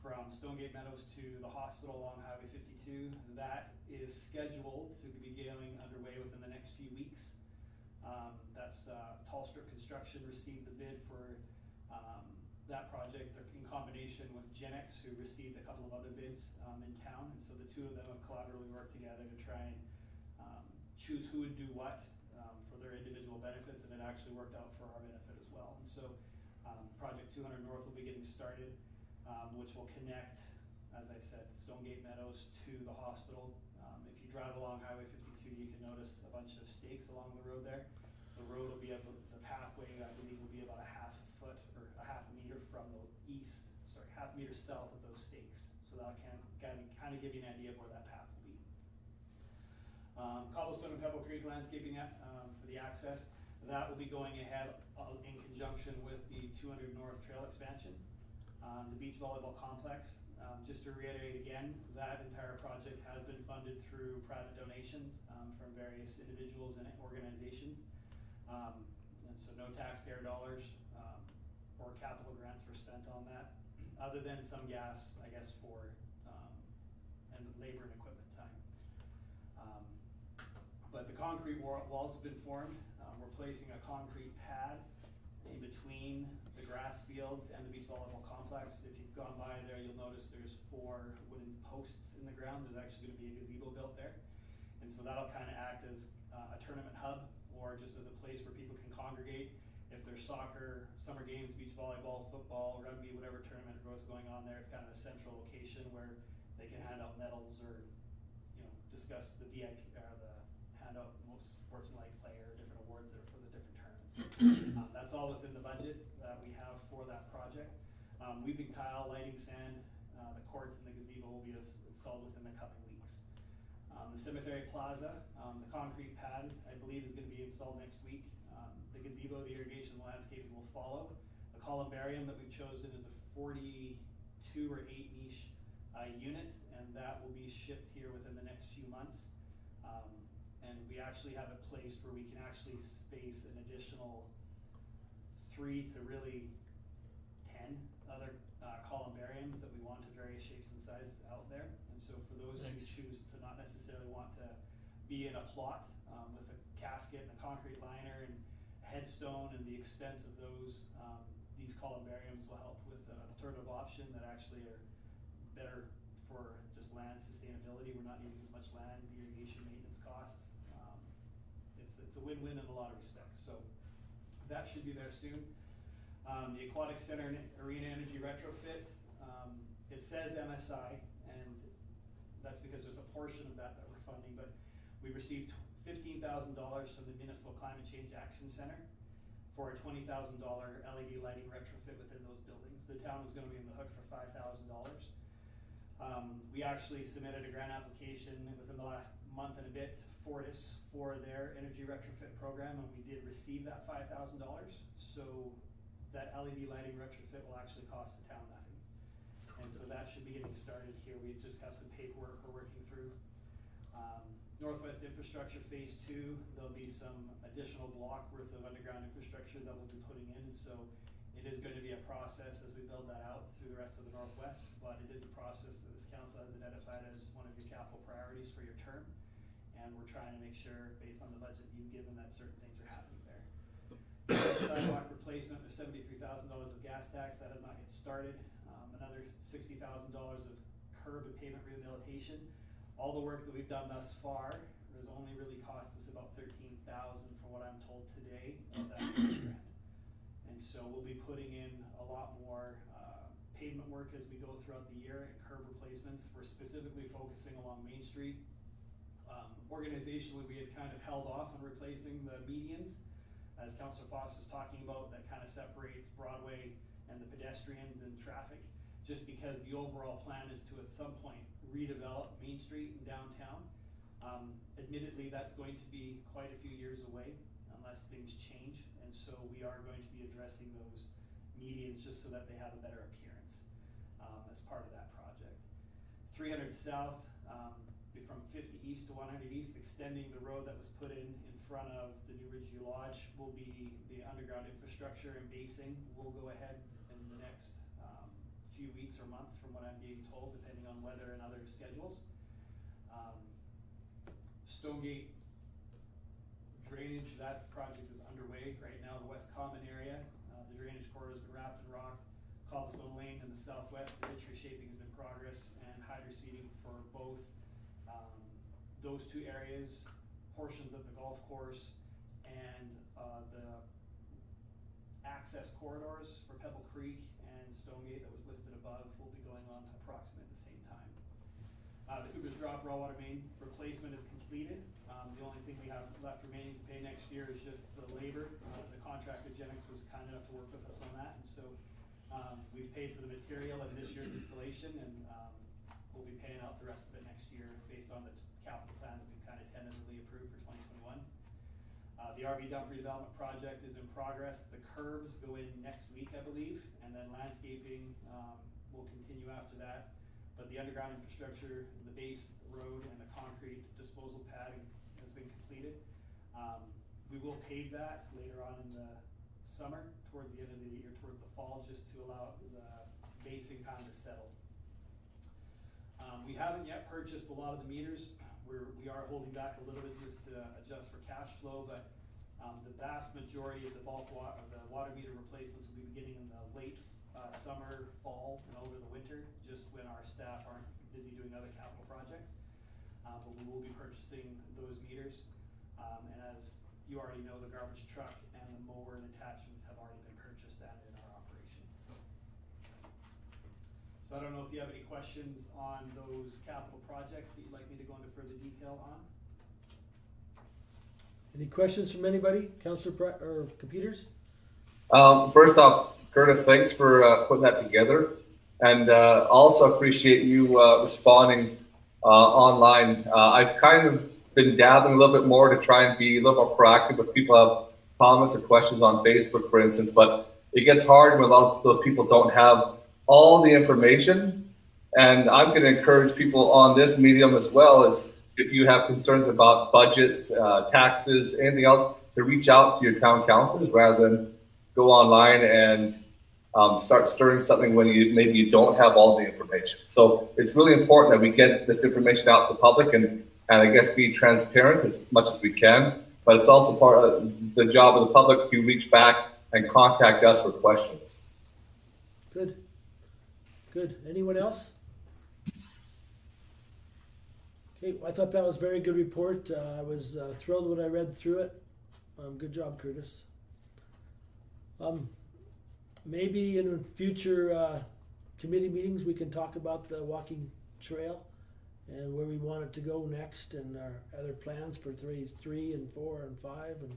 Speaker 2: from Stonegate Meadows to the hospital along Highway 52, that is scheduled to be going underway within the next few weeks. That's Tall Strip Construction received the bid for that project in combination with Genex, who received a couple of other bids in town, and so the two of them have collaboratively worked together to try and choose who would do what for their individual benefits, and it actually worked out for our benefit as well. And so Project 200 North will be getting started, which will connect, as I said, Stonegate Meadows to the hospital. If you drive along Highway 52, you can notice a bunch of stakes along the road there. The road will be able, the pathway, I believe, will be about a half a foot or a half a meter from the half a meter south of those stakes. So that can kind of give you an idea of where that path will be. Cobblestone and Pebble Creek landscaping for the access, that will be going ahead in conjunction with the 200 North Trail expansion. The beach volleyball complex, just to reiterate again, that entire project has been funded through private donations from various individuals and organizations. And so no taxpayer dollars or capital grants were spent on that, other than some gas, I guess, for and labor and equipment time. But the concrete walls have been formed. We're placing a concrete pad in between the grass fields and the beach volleyball complex. If you've gone by there, you'll notice there's 4 wooden posts in the ground. There's actually going to be a gazebo built there. And so that'll kind of act as a tournament hub, or just as a place where people can congregate if there's soccer, summer games, beach volleyball, football, rugby, whatever tournament or goes going on there, it's kind of a central location where they can hand out medals or, you know, discuss the VIP, or the handout most sportsmanlike play or different awards there for the different tournaments. That's all within the budget that we have for that project. Weaving tile, lighting sand, the courts and the gazebo will be installed within the coming weeks. The cemetery plaza, the concrete pad, I believe is gonna be installed next week. The gazebo, the irrigation, the landscaping will follow. The columbarium that we've chosen is a 42 or 8 niche unit, and that will be shipped here within the next few months. And we actually have it placed where we can actually space an additional 3 to really 10 other columbariums that we want to various shapes and sizes out there. And so for those who choose to not necessarily want to be in a plot with a casket and a concrete liner and headstone and the expense of those, these columbariums will help with an alternative option that actually are better for just land sustainability. We're not needing as much land, the irrigation maintenance costs. It's a win-win in a lot of respects. So that should be there soon. The Aquatic Center and Arena Energy retrofit, it says MSI, and that's because there's a portion of that we're funding, but we received $15,000 from the Municipal Climate Change Action Center for a $20,000 LED lighting retrofit within those buildings. The town is gonna be in the hook for $5,000. We actually submitted a grant application within the last month and a bit to Fortis for their energy retrofit program, and we did receive that $5,000. So that LED lighting retrofit will actually cost the town nothing. And so that should be getting started here. We just have some paperwork we're working through. Northwest Infrastructure Phase 2, there'll be some additional block worth of underground infrastructure that we'll be putting in. And so it is going to be a process as we build that out through the rest of the Northwest, but it is a process that this council has identified as one of your capital priorities for your term. And we're trying to make sure, based on the budget you've given, that certain things are happening there. Sidewalk replacement, there's $73,000 of gas tax, that has not yet started. Another $60,000 of curb and pavement rehabilitation. All the work that we've done thus far has only really cost us about $13,000 from what I'm told today, of that $60,000. And so we'll be putting in a lot more pavement work as we go throughout the year and curb replacements. We're specifically focusing along Main Street. Organizationally, we had kind of held off on replacing the medians, as Councillor Foss was talking about, that kind of separates Broadway and the pedestrians and traffic, just because the overall plan is to at some point redevelop Main Street and downtown. Admittedly, that's going to be quite a few years away unless things change, and so we are going to be addressing those medians just so that they have a better appearance as part of that project. 300 South, from 50 East to 100 East, extending the road that was put in front of the new Ridgeview Lodge will be the underground infrastructure and basing will go ahead in the next few weeks or month from what I'm being told, depending on weather and other schedules. Stonegate drainage, that project is underway right now. The West Common area, the drainage corridor has been wrapped in rock. Cobblestone Lane in the southwest, the ditch reshaping is in progress, and hydro seeding for both those two areas, portions of the golf course, and the access corridors for Pebble Creek and Stonegate that was listed above will be going on approximately at the same time. The Coopers Drop raw water main replacement is completed. The only thing we have left remaining to pay next year is just the labor. The contractor Genix was kind enough to work with us on that, and so we've paid for the material in this year's installation, and we'll be paying out the rest of it next year based on the capital plan that we've kind of tentatively approved for 2021. The RV dump redevelopment project is in progress. The curbs go in next week, I believe, and then landscaping will continue after that. But the underground infrastructure, the base road, and the concrete disposal pad has been completed. We will pave that later on in the summer, towards the end of the year, towards the fall, just to allow the basing time to settle. We haven't yet purchased a lot of the meters. We are holding back a little bit just to adjust for cash flow, but the vast majority of the bulk water, the water meter replacements will be beginning in the late summer, fall, and over the winter, just when our staff aren't busy doing other capital projects. But we will be purchasing those meters. And as you already know the garbage truck and the mower and attachments have already been purchased and in our operation. So I don't know if you have any questions on those capital projects that you'd like me to go into further detail on?
Speaker 1: Any questions from anybody, Councillor or Computers?
Speaker 5: First off, Curtis, thanks for putting that together, and also appreciate you responding online. I've kind of been dabbling a little bit more to try and be a little more proactive if people have comments or questions on Facebook, for instance, but it gets hard when a lot of those people don't have all the information. And I'm going to encourage people on this medium as well, as if you have concerns about budgets, taxes, anything else, to reach out to your town councilors rather than go online and start stirring something when maybe you don't have all the information. So it's really important that we get this information out to the public and I guess be transparent as much as we can. But it's also part of the job of the public to reach back and contact us for questions.
Speaker 1: Good. Good. Anyone else? Okay, I thought that was a very good report. I was thrilled when I read through it. Good job, Curtis. Maybe in future committee meetings we can talk about the walking trail and where we want it to go next and our other plans for phase 3 and 4 and 5. And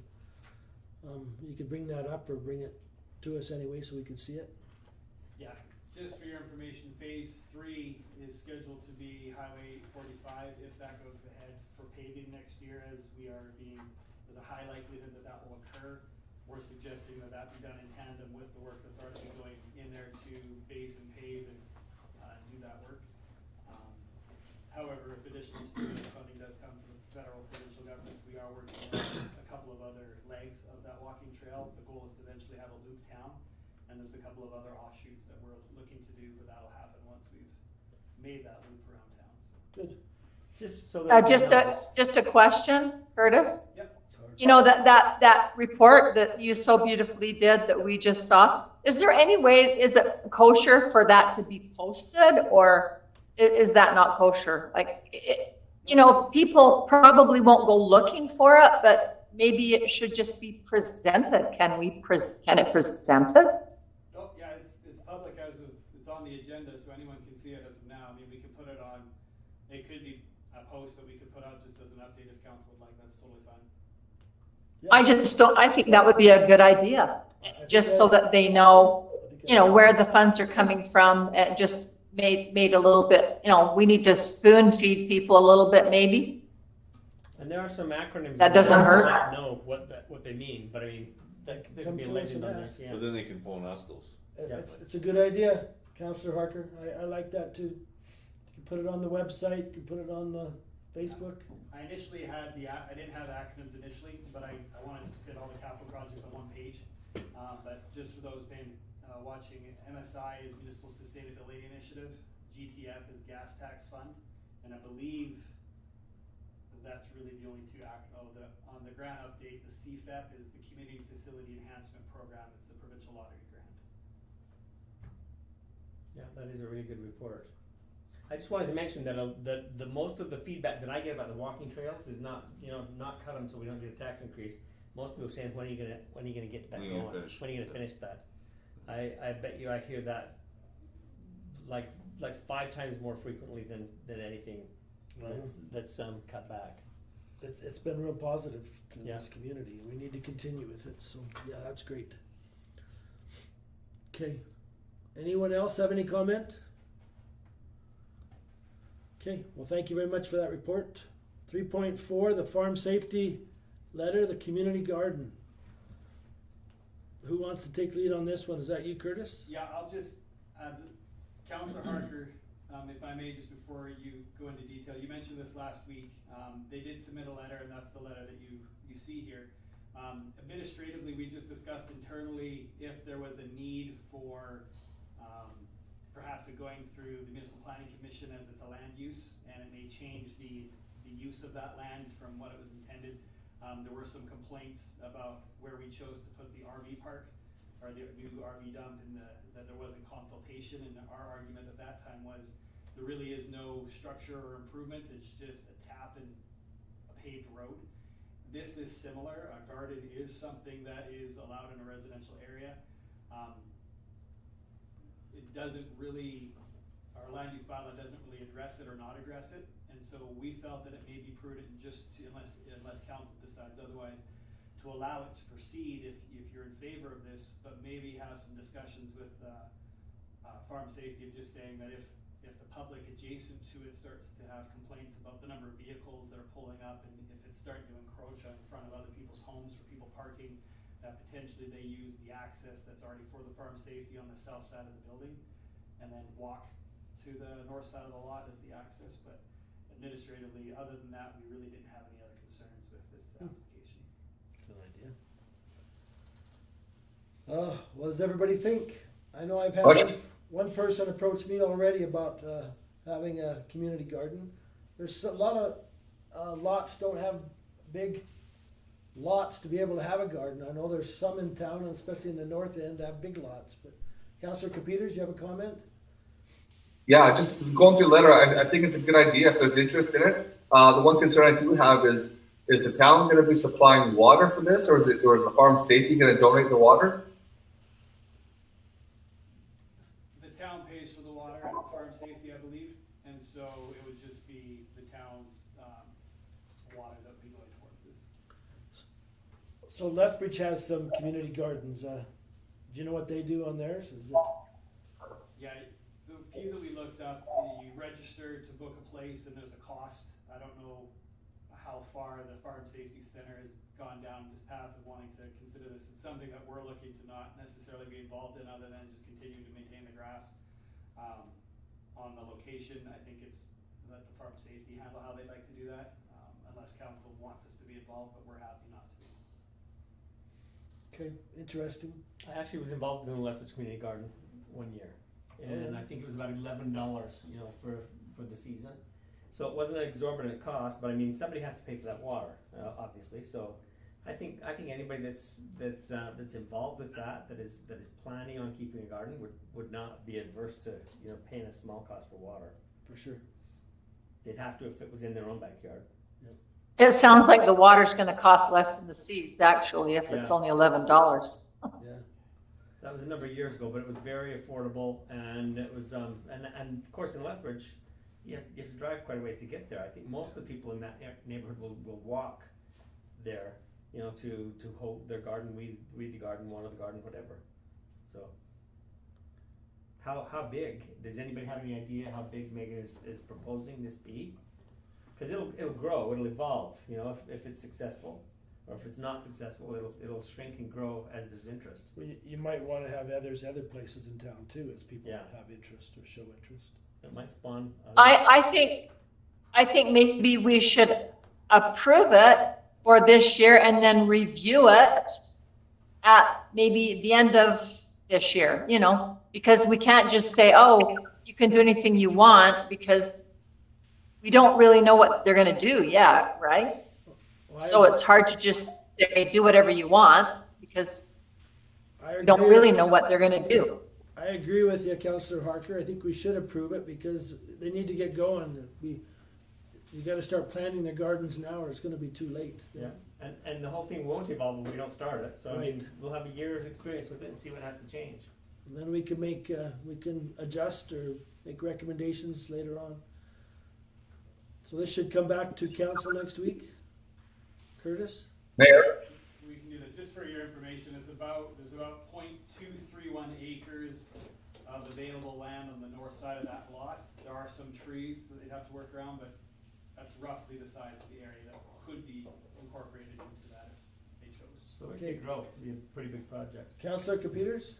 Speaker 1: you could bring that up or bring it to us anyway so we can see it.
Speaker 2: Yeah, just for your information, phase 3 is scheduled to be Highway 45 if that goes ahead for paving next year, as we are being, there's a high likelihood that that will occur. We're suggesting that that be done in tandem with the work that's already been going in there to base and pave and do that work. However, if additional stimulus funding does come from the federal provincial governments, we are working on a couple of other legs of that walking trail. The goal is to eventually have a loop town, and there's a couple of other offshoots that we're looking to do, but that'll happen once we've made that loop around town. So.
Speaker 1: Good.
Speaker 4: Just so that
Speaker 9: Just a question, Curtis.
Speaker 2: Yep.
Speaker 9: You know, that report that you so beautifully did that we just saw, is there any way, is it kosher for that to be posted, or is that not kosher? Like, you know, people probably won't go looking for it, but maybe it should just be presented. Can it present it?
Speaker 2: Oh, yeah, it's public as of, it's on the agenda, so anyone can see it as of now. I mean, we could put it on, it could be a post that we could put out just as an update if council would like, that's totally fine.
Speaker 1: Yeah.
Speaker 9: I think that would be a good idea, just so that they know, you know, where the funds are coming from, and just made a little bit, you know, we need to spoon feed people a little bit maybe.
Speaker 4: And there are some acronyms
Speaker 9: That doesn't hurt.
Speaker 4: I don't know what they mean, but I mean, there could be a legend on this. Yeah.
Speaker 7: But then they can phone us those.
Speaker 1: It's a good idea, Councillor Harker. I like that too. You can put it on the website, you can put it on the Facebook.
Speaker 2: I initially had I didn't have acronyms initially, but I wanted to fit all the capital projects on one page. But just for those paying, watching, MSI is Municipal Sustainability Initiative, GTF is Gas Tax Fund, and I believe that's really the only two on the grant update, the CFEP is the Community Facility Enhancement Program. It's the provincial lottery grant.
Speaker 4: Yeah, that is a really good report. I just wanted to mention that the most of the feedback that I get about the walking trails is not, you know, not cut them so we don't get a tax increase. Most people are saying, when are you gonna get that going? When are you gonna finish that? I bet you I hear that like 5 times more frequently than anything that's cut back.
Speaker 1: It's been real positive in this community. We need to continue with it. So yeah, that's great. Okay. Anyone else have any comment? Okay, well, thank you very much for that report. 3.4, the farm safety letter, the community garden. Who wants to take lead on this one? Is that you, Curtis?
Speaker 2: Yeah, I'll just, Councillor Harker, if I may, just before you go into detail, you mentioned this last week. They did submit a letter, and that's the letter that you see here. Administratively, we just discussed internally if there was a need for perhaps it going through the Municipal Planning Commission, as it's a land use, and it may change the use of that land from what it was intended. There were some complaints about where we chose to put the RV park, or the new RV dump, and that there wasn't consultation, and our argument at that time was there really is no structure or improvement, it's just a tap and a paved road. this is similar. A garden is something that is allowed in a residential area. It doesn't really, our land use bylaw doesn't really address it or not address it. And so we felt that it may be prudent just to, unless council decides otherwise, to allow it to proceed if you're in favor of this, but maybe have some discussions with farm safety of just saying that if the public adjacent to it starts to have complaints about the number of vehicles that are pulling up, and if it's starting to encroach on in front of other people's homes for people parking, that potentially they use the access that's already for the farm safety on the south side of the building, and then walk to the north side of the lot as the access. But administratively, other than that, we really didn't have any other concerns with this application.
Speaker 1: That's an idea. What does everybody think? I know I've had one person approach me already about having a community garden. There's a lot of lots don't have big lots to be able to have a garden. I know there's some in town, and especially in the north end, have big lots. But Councillor Capeters, you have a comment?
Speaker 5: Yeah, just going through the letter, I think it's a good idea if there's interest in it. The one concern I do have is the town going to be supplying water for this, or is the farm safety going to donate the water?
Speaker 2: The town pays for the water at farm safety, I believe, and so it would just be the town's water that would be going towards this.
Speaker 1: So Lethbridge has some community gardens. Do you know what they do on theirs? Is it?
Speaker 2: Yeah, the few that we looked up, you register to book a place and there's a cost. I don't know how far the Farm Safety Center has gone down this path of wanting to consider this. It's something that we're looking to not necessarily be involved in, other than just continuing to maintain the grass. On the location, I think it's let the Farm Safety handle how they'd like to do that, unless council wants us to be involved, but we're happy not to be.
Speaker 1: Okay, interesting.
Speaker 4: I actually was involved in the Lethbridge Community Garden one year, and I think it was about $11, for the season. So it wasn't an exorbitant cost, but I mean, somebody has to pay for that water, obviously. So I think anybody that's involved with that is planning on keeping a garden would not be adverse to paying a small cost for water.
Speaker 1: For sure.
Speaker 4: They'd have to if it was in their own backyard.
Speaker 9: It sounds like the water's gonna cost less than the seeds, actually, if it's only $11.
Speaker 1: Yeah.
Speaker 4: That was a number of years ago, but it was very affordable, and it was and of course in Lethbridge, you have to drive quite a ways to get there. I think most of the people in that neighborhood will walk there, to hold their garden, weed the garden, water the garden, whatever. So how big? Does anybody have any idea how big Megan is proposing this be? Because it'll grow, it'll evolve, if it's successful. Or if it's not successful, it'll shrink and grow as there's interest.
Speaker 1: Well, you might want to have other places in town too, as people
Speaker 4: Yeah.
Speaker 1: have interest or show interest.
Speaker 4: It might spawn.
Speaker 9: I think maybe we should approve it for this year and then review it at maybe the end of this year, because we can't just say, oh, you can do anything you want, because we don't really know what they're going to do yet, right?
Speaker 1: Well,
Speaker 9: So it's hard to just say, do whatever you want, because we don't really know what they're going to do.
Speaker 1: I agree with you, Councillor Harker. I think we should approve it because they need to get going. You got to start planting their gardens now, or it's going to be too late.
Speaker 4: Yeah, and the whole thing won't evolve if we don't start it. So I mean,
Speaker 1: Right.
Speaker 4: we'll have a year's experience with it and see what has to change.
Speaker 1: And then we can adjust or make recommendations later on. So this should come back to council next week. Curtis?
Speaker 5: Mayor?
Speaker 2: We can do that. Just for your information, there's about 0.231 acres of available land on the north side of that lot. There are some trees that they'd have to work around, but that's roughly the size of the area that could be incorporated into that if they chose.
Speaker 4: So it
Speaker 1: Okay.
Speaker 4: could grow to be a pretty big project.
Speaker 1: Councillor Capeters?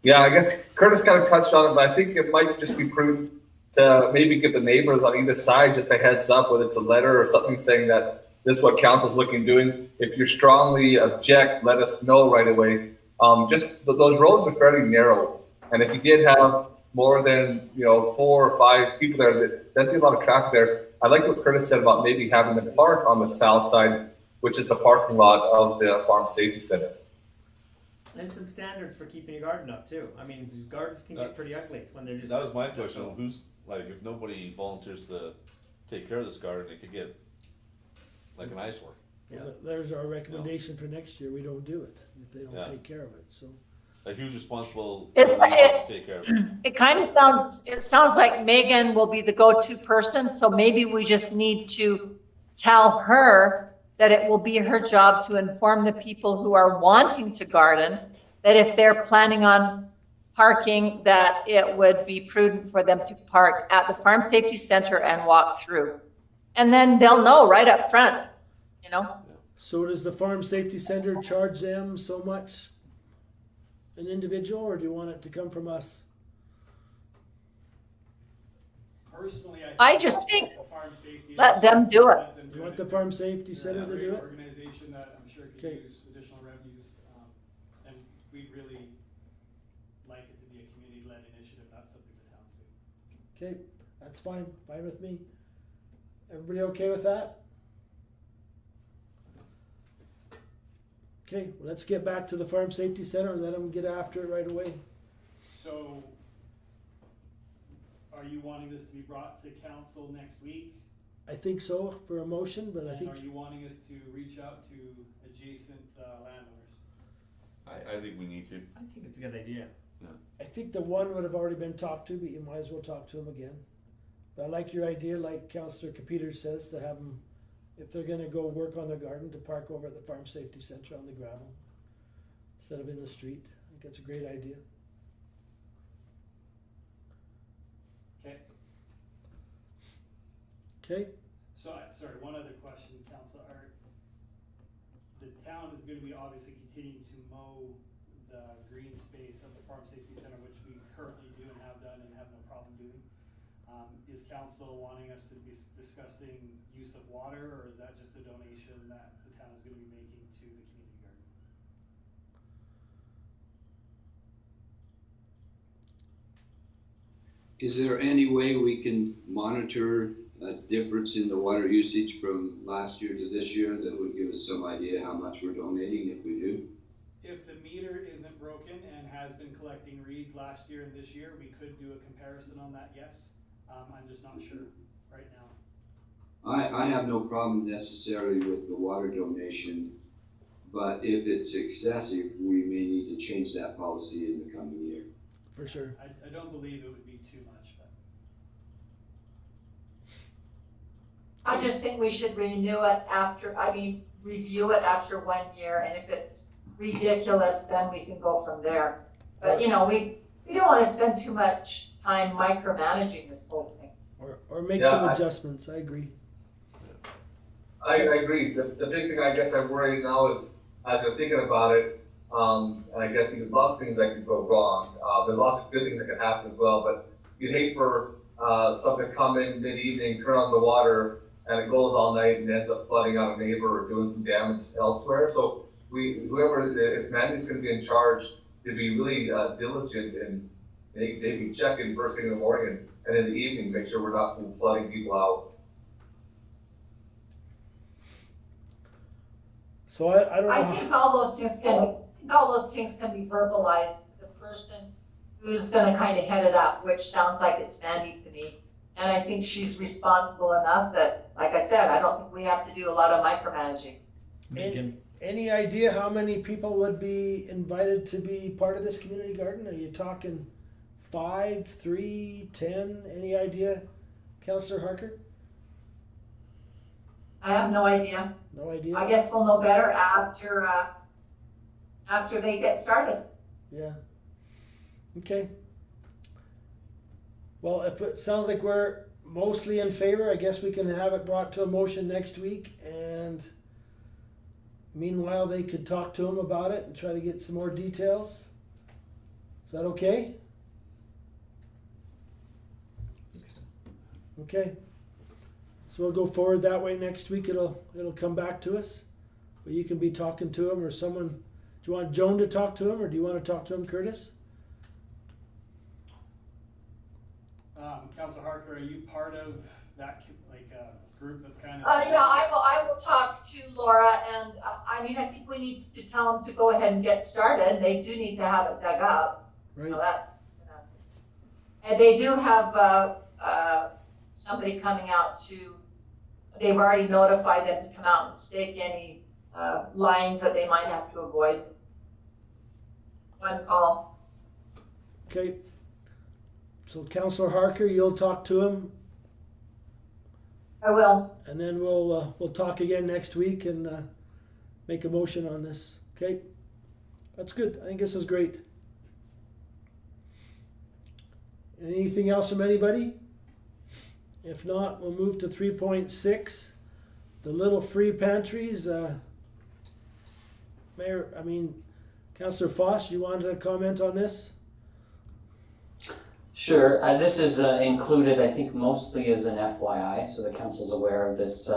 Speaker 5: Yeah, I guess Curtis kind of touched on it, but I think it might just be prudent to maybe give the neighbors on either side just a heads up, whether it's a letter or something saying that this is what council's looking at doing. If you strongly object, let us know right away. Those roads are fairly narrow, and if you did have more than 4 or 5 people there, that'd be a lot of traffic there. I like what Curtis said about maybe having the park on the south side, which is the parking lot of the Farm Safety Center.
Speaker 4: And some standards for keeping your garden up too. I mean, gardens can get pretty ugly when they're just.
Speaker 7: That was my question. Who's if nobody volunteers to take care of this garden, it could get like an eyesore.
Speaker 4: Yeah.
Speaker 1: There's our recommendation for next year. We don't do it if they don't
Speaker 7: Yeah.
Speaker 1: take care of it. So
Speaker 7: A huge responsible
Speaker 9: It's-
Speaker 7: to take care of it.
Speaker 9: It kind of sounds like Megan will be the go-to person, so maybe we just need to tell her that it will be her job to inform the people who are wanting to garden, that if they're planning on parking, that it would be prudent for them to park at the Farm Safety Center and walk through. And then they'll know right up front, you know?
Speaker 1: So does the Farm Safety Center charge them so much, an individual, or do you want it to come from us?
Speaker 2: Personally,
Speaker 9: I just think
Speaker 2: it's a farm safety
Speaker 9: let
Speaker 2: issue.
Speaker 9: them do it.
Speaker 2: Let them
Speaker 1: You want the Farm Safety Center
Speaker 2: They're
Speaker 1: to
Speaker 2: a
Speaker 1: do
Speaker 2: great
Speaker 1: it?
Speaker 2: organization that I'm sure could
Speaker 1: Okay.
Speaker 2: use additional revenues, and we'd really like it to be a community-led initiative, not something the towns do.
Speaker 1: Okay, that's fine with me. Everybody okay with that? Okay, well, let's get back to the Farm Safety Center and let them get after it right away.
Speaker 2: So, are you wanting this to be brought to council next week?
Speaker 1: I think so for a motion, but I
Speaker 2: And
Speaker 1: think,
Speaker 2: are you wanting us to reach out to adjacent landowners?
Speaker 7: I think we need to.
Speaker 4: I think it's a good idea.
Speaker 1: I think the one would have already been talked to, but you might as well talk to them again. But I like your idea, like Councillor Capeter says, to have them, if they're gonna go work on their garden, to park over at the Farm Safety Center on the gravel instead of in the street. I think that's a great idea.
Speaker 2: Okay,
Speaker 1: Okay,
Speaker 2: so, sorry, one other question, Council, the town is gonna be obviously continuing to mow the green space of the Farm Safety Center, which we currently do and have done and have no problem doing. Is council wanting us to be discussing use of water, or is that just a donation that the town is gonna be making to the community garden?
Speaker 8: Is there any way we can monitor a difference in the water usage from last year to this year that would give us some idea how much we're donating if we do?
Speaker 2: If the meter isn't broken and has been collecting reads last year and this year, we could do a comparison on that, yes. I'm just not sure right now.
Speaker 8: I have no problem necessarily with the water donation, but if it's excessive, we may need to change that policy in the coming year.
Speaker 1: for sure.
Speaker 2: I don't believe it would be too much, but.
Speaker 9: I just think we should review it after 1 year, and if it's ridiculous, then we can go from there. But, you know, we don't wanna spend too much time micromanaging this whole thing.
Speaker 1: Or make
Speaker 5: Yeah,
Speaker 1: some
Speaker 5: I-
Speaker 1: adjustments, I agree.
Speaker 5: I agree. The big thing I guess I'm worried now is, as you're thinking about it, and I guess there's lots of things that could go wrong. There's lots of good things that could happen as well, but you'd hate for someone to come in mid-evening, turn on the water, and it goes all night and ends up flooding out a neighbor or doing some damage elsewhere. So if Mandy's gonna be in charge, to be really diligent and maybe check in first thing in the morning and in the evening, make sure we're not flooding people out.
Speaker 1: So I don't know.
Speaker 9: I think all those things can be verbalized to the person who's gonna kind of head it up, which sounds like it's Mandy to me. And I think she's responsible enough that, like I said, I don't think we have to do a lot of micromanaging.
Speaker 4: Megan,
Speaker 1: Any idea how many people would be invited to be part of this community garden? Are you talking 5, 3, 10? Any idea, Councillor Harker?
Speaker 9: I have no idea.
Speaker 1: No idea?
Speaker 9: I guess we'll know better after they get started.
Speaker 1: Yeah. Okay. Well, if it sounds like we're mostly in favor, I guess we can have it brought to a motion next week, and meanwhile, they could talk to him about it and try to get some more details. Is that okay? Okay. So we'll go forward that way next week. It'll come back to us. But you can be talking to him or someone. Do you want Joan to talk to him or do you want to talk to him, Curtis?
Speaker 2: Councilor Harker, are you part of that, group that's kind of?
Speaker 9: Yeah, I will talk to Laura, and I think we need to tell them to go ahead and get started. They do need to have it dug up.
Speaker 1: Right.
Speaker 9: So and they do have somebody coming out to they've already notified them to come out and stake any lines that they might have to avoid. One call.
Speaker 1: Okay. So Councillor Harker, you'll talk to him,
Speaker 9: I will.
Speaker 1: and then we'll talk again next week and make a motion on this. Okay, that's good. I think this is great. Anything else from anybody? If not, we'll move to 3.6, the little free pantries. Councillor Foss, you wanted to comment on this?
Speaker 6: Sure. This is included, I think, mostly as an FYI, so the council's aware of this.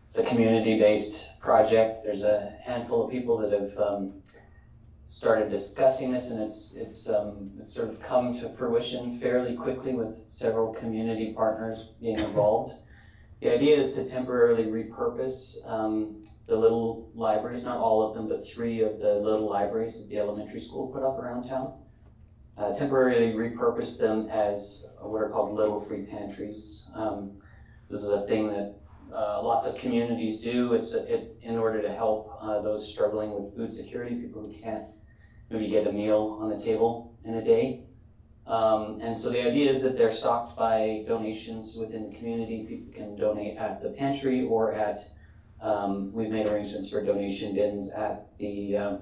Speaker 6: It's a community-based project. There's a handful of people that have started discussing this, and it's sort of come to fruition fairly quickly with several community partners being involved. The idea is to temporarily repurpose the little libraries, not all of them, but 3 of the little libraries that the elementary school put up around town. Temporarily repurpose them as what are called little free pantries. This is a thing that lots of communities do. It's in order to help those struggling with food security, people who can't maybe get a meal on the table in a day. And so the idea is that they're stocked by donations within the community. People can donate at the pantry or at, we've made arrangements for donation bins at the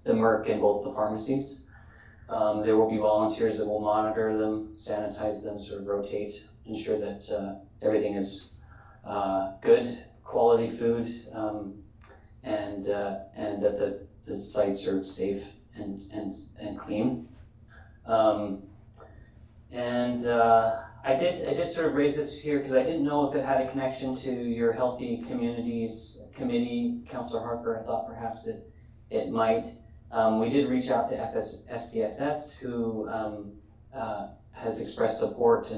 Speaker 6: Merc and both the pharmacies. There will be volunteers that will monitor them, sanitize them, sort of rotate, ensure that everything is good quality food, and that the sites are safe and clean. I did sort of raise this here because I didn't know if it had a connection to your Healthy Communities Committee, Councillor Harper. I thought perhaps it might. We did reach out to FCSS, who has expressed support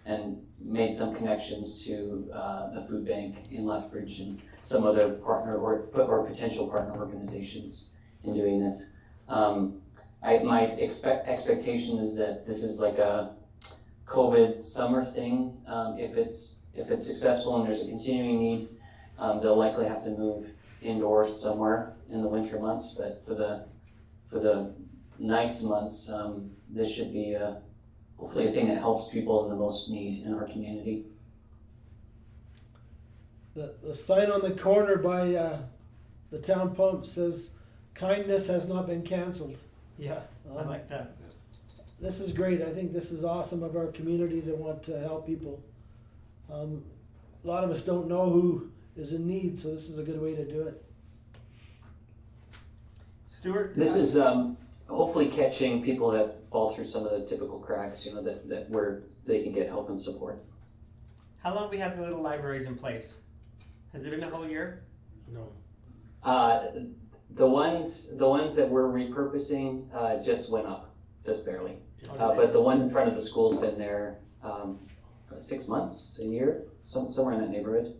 Speaker 6: and made some connections to the food bank in Lethbridge and some other partner or potential partner organizations in doing this. My expectation is that this is like a COVID summer thing. If it's successful and there's a continuing need, they'll likely have to move indoors somewhere in the winter months. But for the nice months, this should be hopefully a thing that helps people in the most need in our community.
Speaker 1: The sign on the corner by the town pump says, "Kindness has not been canceled."
Speaker 4: Yeah, I like that.
Speaker 1: This is great. I think this is awesome of our community to want to help people. A lot of us don't know who is in need, so this is a good way to do it.
Speaker 4: Stuart?
Speaker 6: This is hopefully catching people that fall through some of the typical cracks, that where they can get help and support.
Speaker 4: How long have we had the little libraries in place? Has it been a whole year?
Speaker 1: No.
Speaker 6: The ones that we're repurposing just went up, just barely. But the one in front of the school's been there 6 months, a year, somewhere in that neighborhood.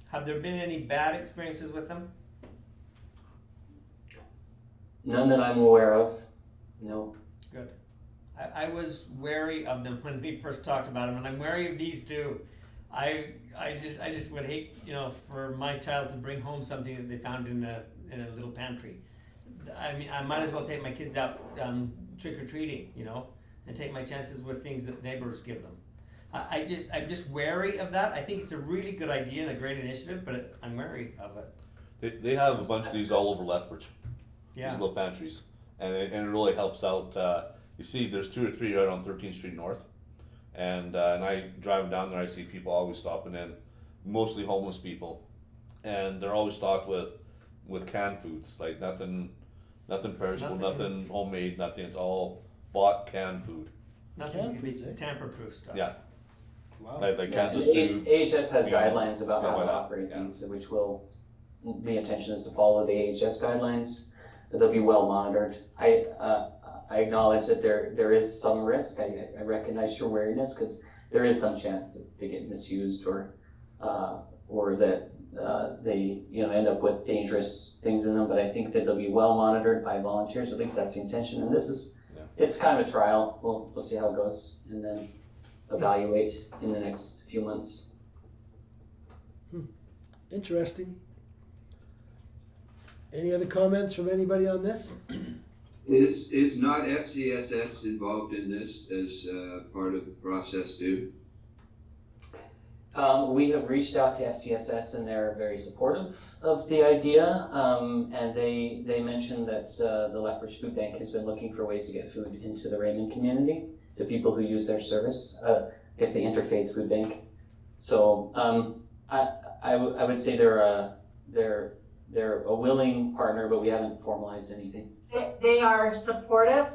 Speaker 4: Have there been any bad experiences with them?
Speaker 6: None that I'm aware of. No.
Speaker 4: Good. I was wary of them when we first talked about them, and I'm wary of these too. I just would hate, for my child to bring home something that they found in a little pantry. I mean, I might as well take my kids out trick or treating, and take my chances with things that neighbors give them. I'm just wary of that. I think it's a really good idea and a great initiative, but I'm wary of it.
Speaker 7: They have a bunch of these all over Lethbridge.
Speaker 4: Yeah.
Speaker 7: These little pantries, and it really helps out. You see, there's 2 or 3 right on 13th Street North, and I drive down there. I see people always stopping in, mostly homeless people, and they're always stocked with canned foods, like nothing perishable, nothing homemade, nothing. It's all bought canned food.
Speaker 4: Nothing
Speaker 1: Canned
Speaker 4: can be
Speaker 1: foods, eh?
Speaker 4: tamper-proof stuff.
Speaker 7: Yeah,
Speaker 1: Wow.
Speaker 7: like
Speaker 6: Yeah,
Speaker 7: cans of
Speaker 6: and
Speaker 7: soup.
Speaker 6: AHS has
Speaker 7: beans,
Speaker 6: guidelines about
Speaker 7: stuff
Speaker 6: how
Speaker 7: like
Speaker 6: to
Speaker 7: that.
Speaker 6: operate
Speaker 7: Yeah.
Speaker 6: these, which the intention is to follow the AHS guidelines. They'll be well monitored. I acknowledge that there is some risk. I recognize your wariness because there is some chance that they get misused or that they end up with dangerous things in them. But I think that they'll be well monitored by volunteers. At least that's the intention. And this is it's kind of a trial. We'll see how it goes and then evaluate in the next few months.
Speaker 1: Interesting. Any other comments from anybody on this?
Speaker 8: Is not FCSS involved in this as part of the process too?
Speaker 6: We have reached out to FCSS and they're very supportive of the idea. And they mentioned that the Lethbridge Food Bank has been looking for ways to get food into the Raymond community, the people who use their service. I guess the Interfaith Food Bank. So I would say they're a willing partner, but we haven't formalized anything.
Speaker 9: They are supportive,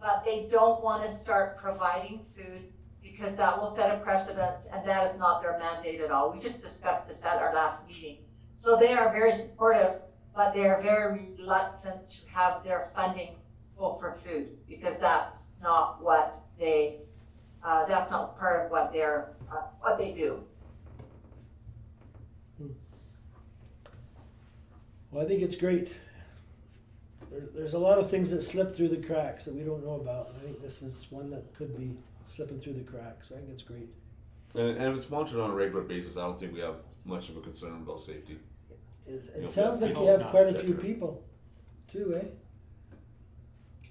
Speaker 9: but they don't want to start providing food because that will set a precedence, and that is not their mandate at all. We just discussed this at our last meeting. So they are very supportive, but they are very reluctant to have their funding go for food because that's not what that's not part of what they do.
Speaker 1: Well, I think it's great. There's a lot of things that slip through the cracks that we don't know about, and I think this is one that could be slipping through the cracks. So I think it's great.
Speaker 7: And if it's monitored on a regular basis, I don't think we have much of a concern about safety.
Speaker 1: It sounds like you have quite a few people, too, eh?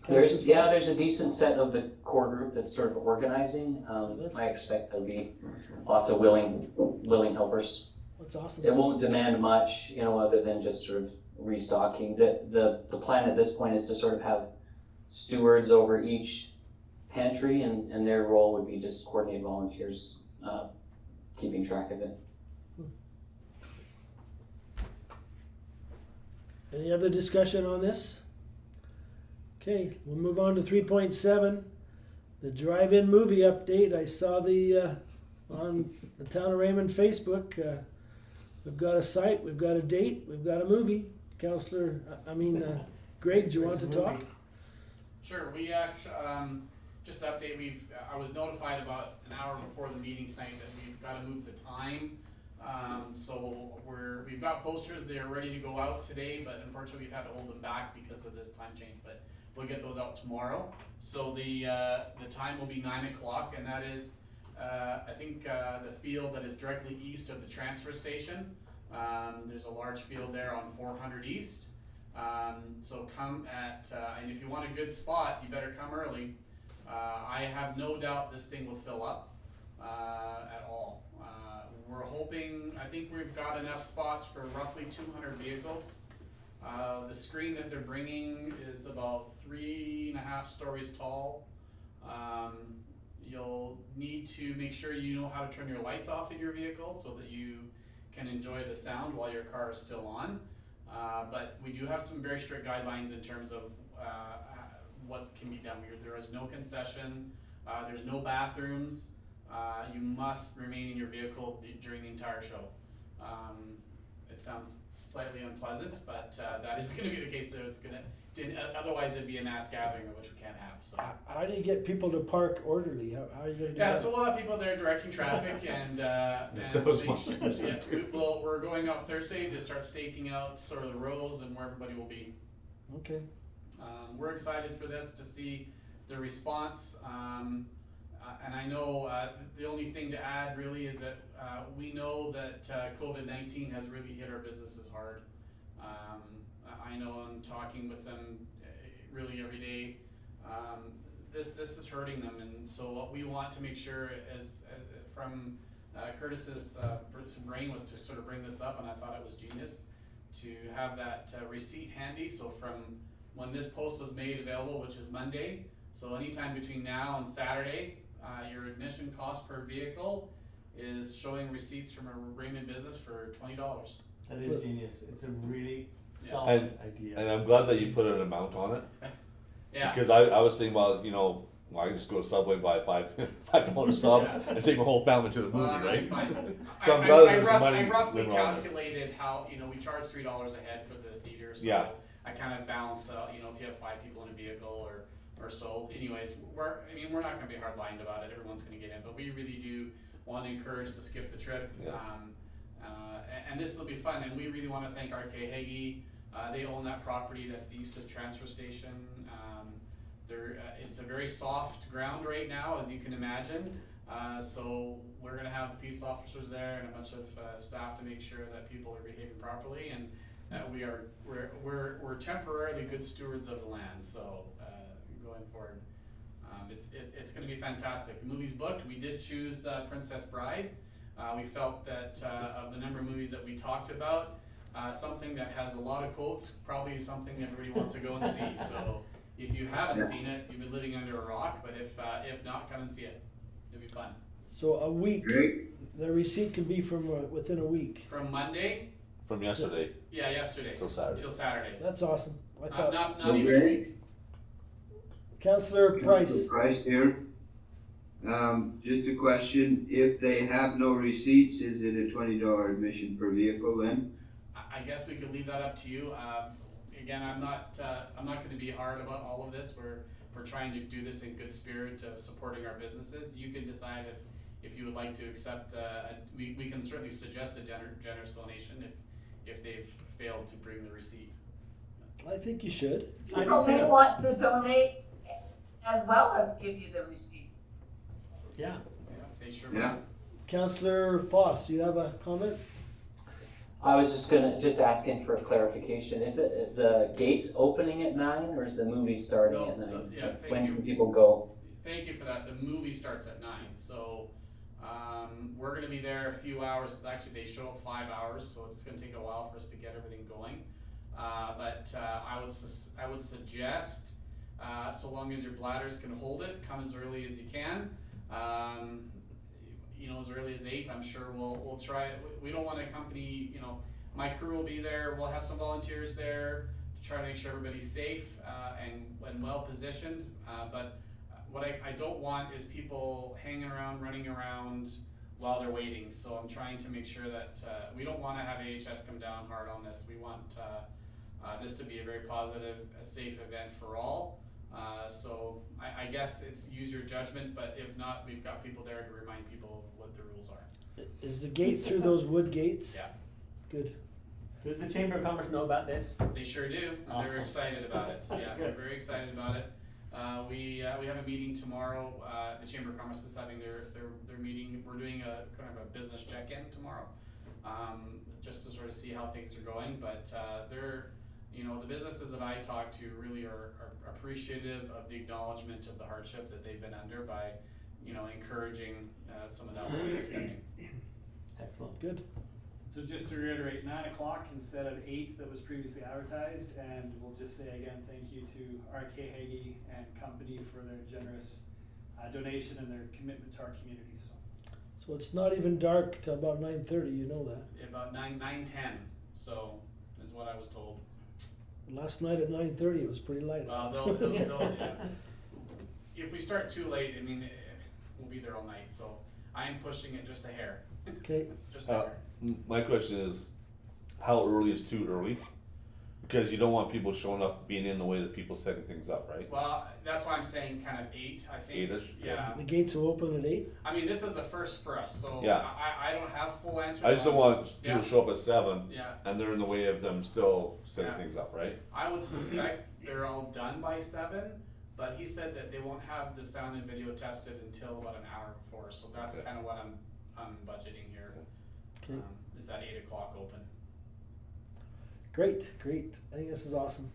Speaker 6: There's a decent set of the core group that's sort of organizing. I expect there'll be lots of willing helpers.
Speaker 1: That's awesome.
Speaker 6: It won't demand much, other than just sort of restocking. The plan at this point is to sort of have stewards over each pantry, and their role would be just coordinate volunteers keeping track of it.
Speaker 1: Any other discussion on this? Okay, we'll move on to 3.7, the drive-in movie update. I saw the on the Town of Raymond Facebook. We've got a site, we've got a date, we've got a movie. Councillor, Greg, do you want to talk?
Speaker 10: Sure. We actually just to update. I was notified about an hour before the meeting tonight that we've got to move the time. So we've got posters. They're ready to go out today, but unfortunately we've had to hold them back because of this time change. But we'll get those out tomorrow. So the time will be 9 o'clock, and that is I think the field that is directly east of the transfer station. There's a large field there on 400 East. So come at, and if you want a good spot, you better come early. I have no doubt this thing will fill up at all. We're hoping, I think we've got enough spots for roughly 200 vehicles. The screen that they're bringing is about 3.5 stories tall. You'll need to make sure you know how to turn your lights off in your vehicle so that you can enjoy the sound while your car is still on. But we do have some very strict guidelines in terms of what can be done. There is no concession, there's no bathrooms, you must remain in your vehicle during the entire show. It sounds slightly unpleasant, but that is going to be the case. So it's going to, otherwise it'd be a mass gathering, which we can't have. So
Speaker 1: how do you get people to park orderly? How are you going to do
Speaker 10: yeah,
Speaker 1: that?
Speaker 10: so we'll have people there directing traffic, and we're going out Thursday to start staking out sort of the rows and where everybody will be.
Speaker 1: Okay.
Speaker 10: We're excited for this to see the response, and I know the only thing to add really is that we know that COVID-19 has really hit our businesses hard. I know I'm talking with them really every day. This is hurting them, and so what we want to make sure as from Curtis's brain was to sort of bring this up, and I thought it was genius to have that receipt handy. So from when this post was made available, which is Monday, so anytime between now and Saturday, your admission cost per vehicle is showing receipts from a Raymond business for $20.
Speaker 4: That is genius. It's a really solid idea.
Speaker 7: And I'm glad that you put an amount on it.
Speaker 10: Yeah.
Speaker 7: Because I was thinking about, I can just go to Subway and buy a $5 sub and take my whole family to the movie, right? So I'm glad there's money.
Speaker 10: I roughly
Speaker 7: living around it.
Speaker 10: calculated how, we charge $3 a head for the theater, so
Speaker 7: Yeah.
Speaker 10: I kind of balance out, if you have 5 people in a vehicle or so. Anyways, we're not going to be hard-lined about it. Everyone's going to get in, but we really do want to encourage to skip the trip.
Speaker 7: Yeah.
Speaker 10: And this will be fun, and we really want to thank RK Hagee. They own that property that's east of the transfer station. It's a very soft ground right now, as you can imagine. So we're gonna have the peace officers there and a bunch of staff to make sure that people are behaving properly, and we're temporarily good stewards of the land. So going forward, it's going to be fantastic. The movie's booked. We did choose Princess Bride. We felt that of the number of movies that we talked about, something that has a lot of quotes, probably something that everybody wants to go and see. So if you haven't seen it, you've been living under a rock. But if not, come and see it. It'll be fun.
Speaker 1: So a week.
Speaker 8: Great.
Speaker 1: The receipt can be from within a week.
Speaker 10: From Monday.
Speaker 7: From yesterday.
Speaker 10: Yeah, yesterday.
Speaker 7: Till Saturday.
Speaker 10: Till Saturday.
Speaker 1: That's awesome. I thought.
Speaker 10: Not
Speaker 8: So
Speaker 10: even a
Speaker 8: great.
Speaker 10: week.
Speaker 1: Councillor Price.
Speaker 8: Price here. Just a question, if they have no receipts, is it a $20 admission per vehicle then?
Speaker 10: I guess we could leave that up to you. Again, I'm not going to be hard about all of this. We're trying to do this in good spirit of supporting our businesses. You can decide if you would like to accept. We can certainly suggest a generous donation if they've failed to bring the receipt.
Speaker 1: I think you should.
Speaker 9: People may want to donate as well as give you the receipt.
Speaker 4: Yeah.
Speaker 10: Yeah, they sure
Speaker 8: Yeah.
Speaker 10: will.
Speaker 1: Councillor Foss, do you have a comment?
Speaker 6: I was just asking for clarification. Is it the gates opening at 9 or is the movie starting
Speaker 10: No,
Speaker 6: at 9?
Speaker 10: yeah, thank
Speaker 6: When
Speaker 10: you.
Speaker 6: can people go?
Speaker 10: Thank you for that. The movie starts at 9, so we're gonna be there a few hours. It's actually, they show up 5 hours, so it's gonna take a while for us to get everything going. But I would suggest, so long as your bladders can hold it, come as early as you can. As early as 8, I'm sure we'll try it. We don't want to accompany, my crew will be there. We'll have some volunteers there to try to make sure everybody's safe and well positioned. But what I don't want is people hanging around, running around while they're waiting. So I'm trying to make sure that we don't want to have AHS come down hard on this. We want this to be a very positive, a safe event for all. So I guess it's use your judgment, but if not, we've got people there to remind people what the rules are.
Speaker 1: Is the gate through those wood gates?
Speaker 10: Yeah.
Speaker 1: Good.
Speaker 4: Does the Chamber of Commerce know about this?
Speaker 10: They sure do, and
Speaker 4: Awesome.
Speaker 10: they're excited about it. Yeah, they're very excited about it. We have a meeting tomorrow. The Chamber of Commerce is having their meeting. We're doing a kind of a business check-in tomorrow, just to sort of see how things are going. But they're, the businesses that I talk to really are appreciative of the acknowledgement of the hardship that they've been under by, encouraging some of that local spending.
Speaker 4: Excellent.
Speaker 1: Good.
Speaker 2: So just to reiterate, 9 o'clock instead of 8 that was previously advertised, and we'll just say again, thank you to RK Hagee and company for their generous donation and their commitment to our community.
Speaker 1: So it's not even dark till about 9:30. You know that.
Speaker 10: About 9:10, so is what I was told.
Speaker 1: Last night at 9:30 it was pretty light.
Speaker 10: Well, yeah. If we start too late, we'll be there all night. So I am pushing it just a hair.
Speaker 1: Okay.
Speaker 10: Just a hair.
Speaker 7: My question is, how early is too early? Because you don't want people showing up being in the way that people setting things up, right?
Speaker 10: Well, that's why I'm saying kind of 8. I think.
Speaker 7: 8-ish?
Speaker 10: Yeah.
Speaker 1: The gates will open at 8.
Speaker 10: This is a first for us, so
Speaker 7: Yeah.
Speaker 10: I don't have full answers.
Speaker 7: I just don't want people
Speaker 10: Yeah.
Speaker 7: to show up at 7
Speaker 10: Yeah.
Speaker 7: and they're in the way of them still setting
Speaker 10: Yeah.
Speaker 7: things up, right?
Speaker 10: I would suspect they're all done by 7, but he said that they won't have the sound and video tested until about an hour before. So that's
Speaker 7: Okay.
Speaker 10: kind of what I'm budgeting here.
Speaker 1: Okay.
Speaker 10: Is that 8 o'clock open?
Speaker 1: Great. I think this is awesome.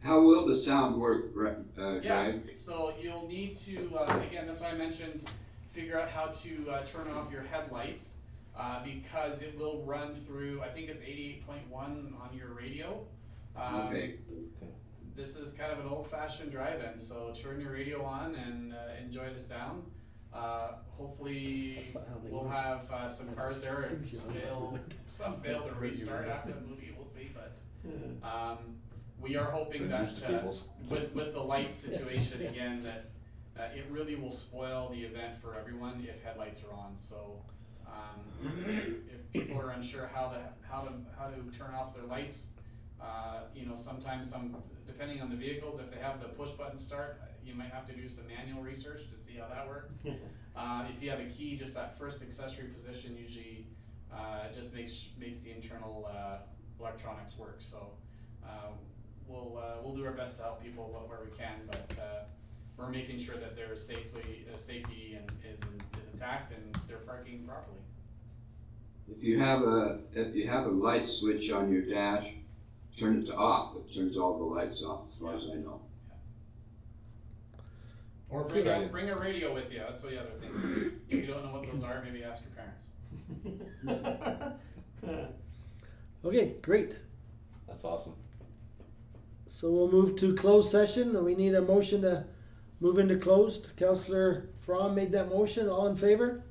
Speaker 8: How will the sound work,
Speaker 10: Yeah,
Speaker 8: Greg?
Speaker 10: so you'll need to, again, that's why I mentioned, figure out how to turn off your headlights, because it will run through, I think it's 88.1 on your radio.
Speaker 8: Okay.
Speaker 10: This is kind of an old-fashioned drive-in, so turn your radio on and enjoy the sound. Hopefully,
Speaker 1: That's not how they
Speaker 10: we'll
Speaker 1: work.
Speaker 10: have some cars there. If
Speaker 1: Things you know.
Speaker 10: some fail to restart after the movie, we'll see, but we are hoping
Speaker 7: They're
Speaker 10: that
Speaker 7: used to cables.
Speaker 10: with the light situation again, that it really will spoil the event for everyone if headlights are on. So if people are unsure how to turn off their lights, sometimes depending on the vehicles, if they have the push button start, you might have to do some manual research to see how that works. If you have a key, just that first accessory position usually just makes the internal electronics work. So we'll do our best to help people where we can, but we're making sure that their safety is in intact and they're parking properly.
Speaker 8: If you have a light switch on your dash, turn it to off. It turns all the lights off, as far as I know.
Speaker 10: Or bring a radio with you, that's the other thing. If you don't know what those are, maybe ask your parents.
Speaker 1: Okay, great.
Speaker 7: That's awesome.
Speaker 1: So we'll move to closed session. We need a motion to move into closed. Councillor Fromm made that motion. All in favor?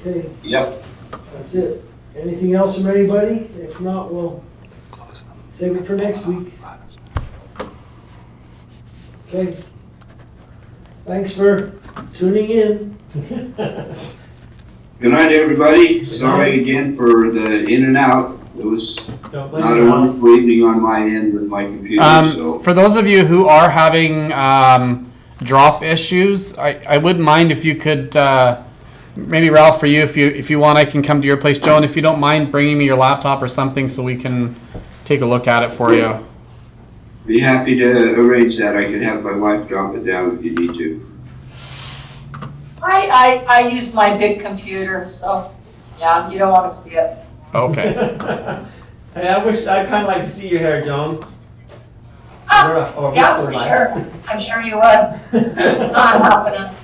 Speaker 1: Okay,
Speaker 8: Yep.
Speaker 1: that's it. Anything else from anybody? If not, we'll save it for next week. Okay. Thanks for tuning in.
Speaker 8: Good night, everybody. Sorry again for the in and out. It was
Speaker 4: Don't blame
Speaker 8: not a
Speaker 4: me.
Speaker 8: wonderful evening on my end with my computer, so.
Speaker 10: For those of you who are having drop issues, I wouldn't mind if you could, maybe Ralph, for you, if you want, I can come to your place. Joan, if you don't mind bringing me your laptop or something so we can take a look at it for you.
Speaker 8: Be happy to arrange that. I could have my wife drop it down if you need to.
Speaker 9: I use my big computer, so, yeah, you don't wanna see it.
Speaker 10: Okay.
Speaker 4: Hey, I'd kind of like to see your hair, Joan.
Speaker 9: Yeah, for sure. I'm sure you would. Not happening.